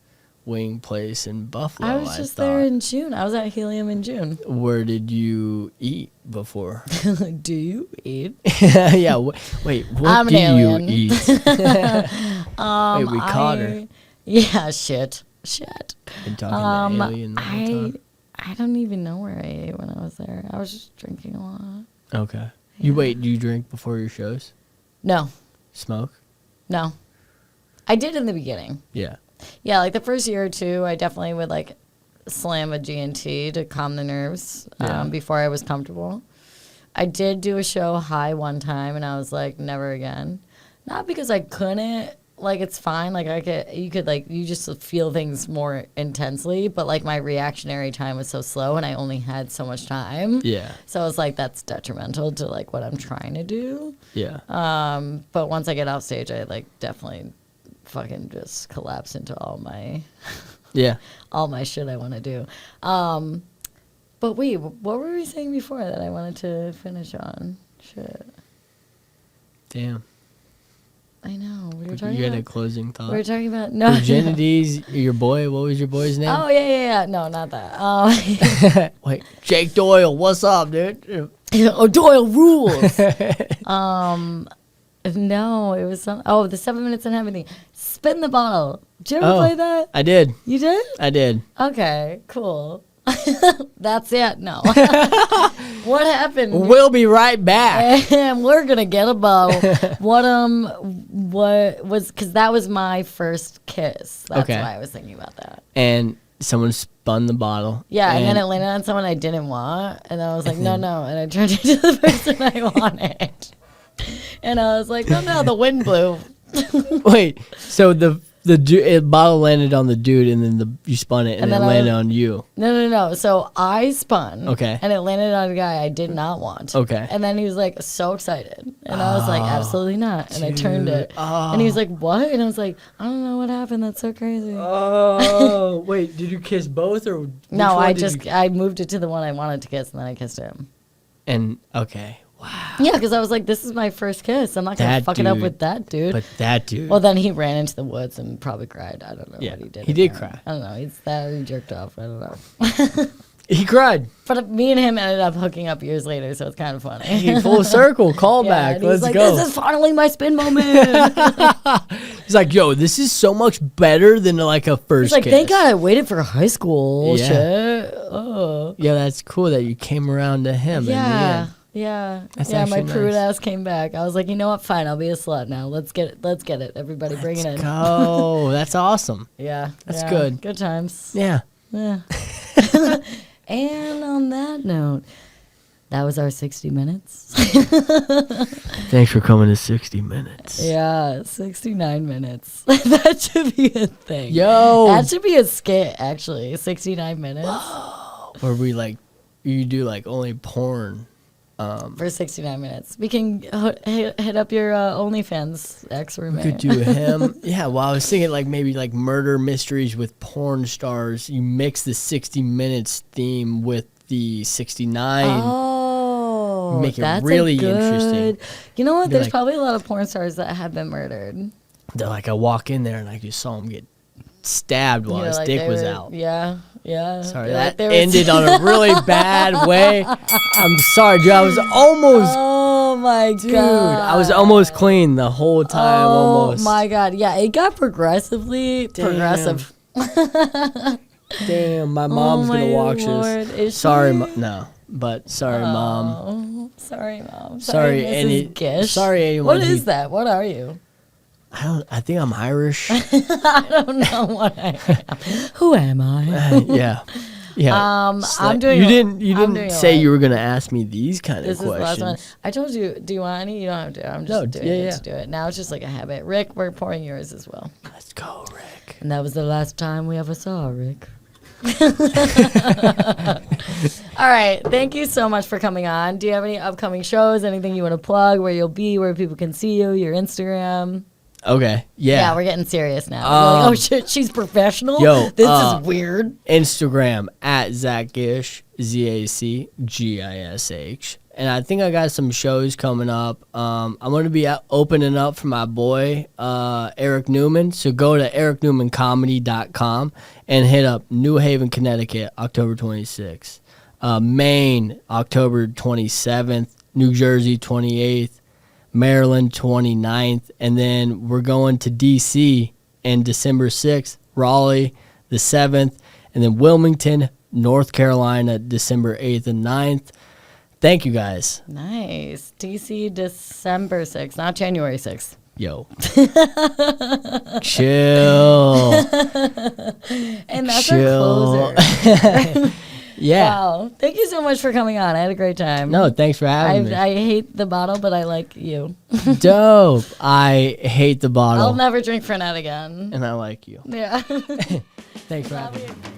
wing place in Buffalo. I was just there in June. I was at Helium in June. Where did you eat before? Do you eat? Yeah. Wait, what I'm an do alien. you eat? Wait, we caught her. Yeah, shit. Been talking to alien the whole time. I don't even know where I ate when I was there. I was just drinking a lot. Okay. Do you drink before your shows? No. Smoke? No. I did in the beginning. Yeah. Yeah, like the first year or two, I definitely would like slam a G&T to calm the nerves before I was comfortable. I did do a show high one time, and I was like, never again. Not because I couldn't. Like, it's fine. Like, you just feel things more intensely, but like my reactionary time was so slow, and I only had so much time. Yeah. So I was like, that's detrimental to like what I'm trying to do. Yeah. But once I get off stage, I like definitely fucking just collapse into all my shit I want to do. But wait, what were we saying before that I wanted to finish on? Shit. Damn. I know. We were talking You had a about, closing thought? we were talking about no. Virginity's your boy. What was your boy's name? Oh yeah. No, not that. Wait, Jake Doyle. What's up, dude? Oh, Doyle rules. No, it was the 7 minutes and everything. Spin the bottle. Did you ever play that? I did. You did? I did. Okay, cool. That's it. No. What happened? We'll be right back. And we're gonna get a bottle. What was? Because that was my first kiss. That's Okay. why I was thinking about that. And someone spun the bottle. Yeah, and then it landed on someone I didn't want, and I was like, no, and I turned it to the person I wanted, and I was like, no, the wind blew. Wait, so the bottle landed on the dude, and then you spun it, and it landed on you. No. So I spun. Okay. And it landed on a guy I did not want. Okay. And then he was like so excited. And I was like, absolutely not. And I turned it. Oh. And he was like, what? And I was like, I don't know what happened. That's so crazy. Oh, wait, did you kiss both or? No, I moved it to the one I wanted to kiss, and then I kissed him. And okay, Wow. Yeah, because I was like, this is my first kiss. I'm not going to That fuck it up dude. with that dude. But that dude. Well, then he ran into the woods and probably cried. I don't know Yeah, what he did. he did cry. I don't know. He jerked off. I don't know. he cried. But me and him ended up hooking up years later, so it's kind of funny. Hey, full circle, callback. and Let's he's like, go. this is finally my spin moment. He's like, yo, this is so much better than like a first He's like, kiss. thank God I waited for high school. Yeah. Shit. Oh. Yeah, that's cool that you came around to him. In the Yeah. end. Yeah. That's yeah, my actually prude nice. ass came back. I was like, you know what? Fine, I'll be a slut now. Let's get it. Let's get it. Everybody bring it in. Oh, that's awesome. Yeah. That's yeah, good. Good times. Yeah. Yeah. And on that note, that was our 60 minutes. Thanks for coming to 60 Minutes. Yeah, 69 minutes. That should be a thing. Yo. That should be a skit, actually. 69 minutes Or we like, you do like only porn. for 69 minutes. We can hit up your OnlyFans We ex-roommate. could do him. Yeah, well, I was thinking like maybe like murder mysteries with porn stars. You mix the 60 Minutes theme with the 69. Oh, Make it that's really a good, interesting. You know what? Be There's like- probably a lot of porn stars that have been murdered. They're like, I walk in there and I just saw him get stabbed while You know, his like dick they was were- out. Yeah, yeah. Sorry, They're like that they were- ended on a really bad way. I'm sorry, dude. I was almost, Oh my dude. god! I was almost clean the whole time. Oh Almost. my god! Yeah, it got progressive. Damn, my mom's Oh gonna my watch Lord. this. Is Sorry, she? no, but sorry, mom. Oh, sorry, mom. Sorry, Mrs. any. Gish. Sorry, anyone. What who- is that? What are you? I think I'm Irish. I don't know what I am. Who am I? Yeah. Yeah. I'm doing. You a- didn't. You I'm didn't doing say a lot. you were gonna ask me these kind This of is the last one. questions. I told you. Do you want any? You don't have to. I'm just No, doing yeah, it yeah. to do it. Now it's just like a habit. Rick, we're pouring yours as well. Let's go, Rick. And that was the last time we ever saw Rick. All right. Thank you so much for coming on. Do you have any upcoming shows? Anything you want to plug? Where you'll be? Where people can see you? Your Instagram? Okay. Yeah, Yeah. we're getting serious now. We're like, oh shit, she's professional. Yo, This is weird. Instagram at Zac Gish, ZACGISH. And I think I got some shows coming up. I'm going to be opening up for my boy, Eric Newman. So go to ericnewmancomedy.com and hit up New Haven, Connecticut, October 26th. Maine, October 27th. New Jersey, 28th. Maryland, 29th. And then we're going to D.C. and December 6th. Raleigh, the 7th. And then Wilmington, North Carolina, December 8th and 9th. Thank you, guys. Nice. DC December 6th, not January 6th. Yo. Chill. And that's Chill. our closer. Yeah. Wow. Thank you so much for coming on. I had a great time. No, thanks for having me. I hate the bottle, but I like you. Dope. I hate the bottle. I'll never drink Fernet again. and I like you. Yeah. Thanks for having me. Love you.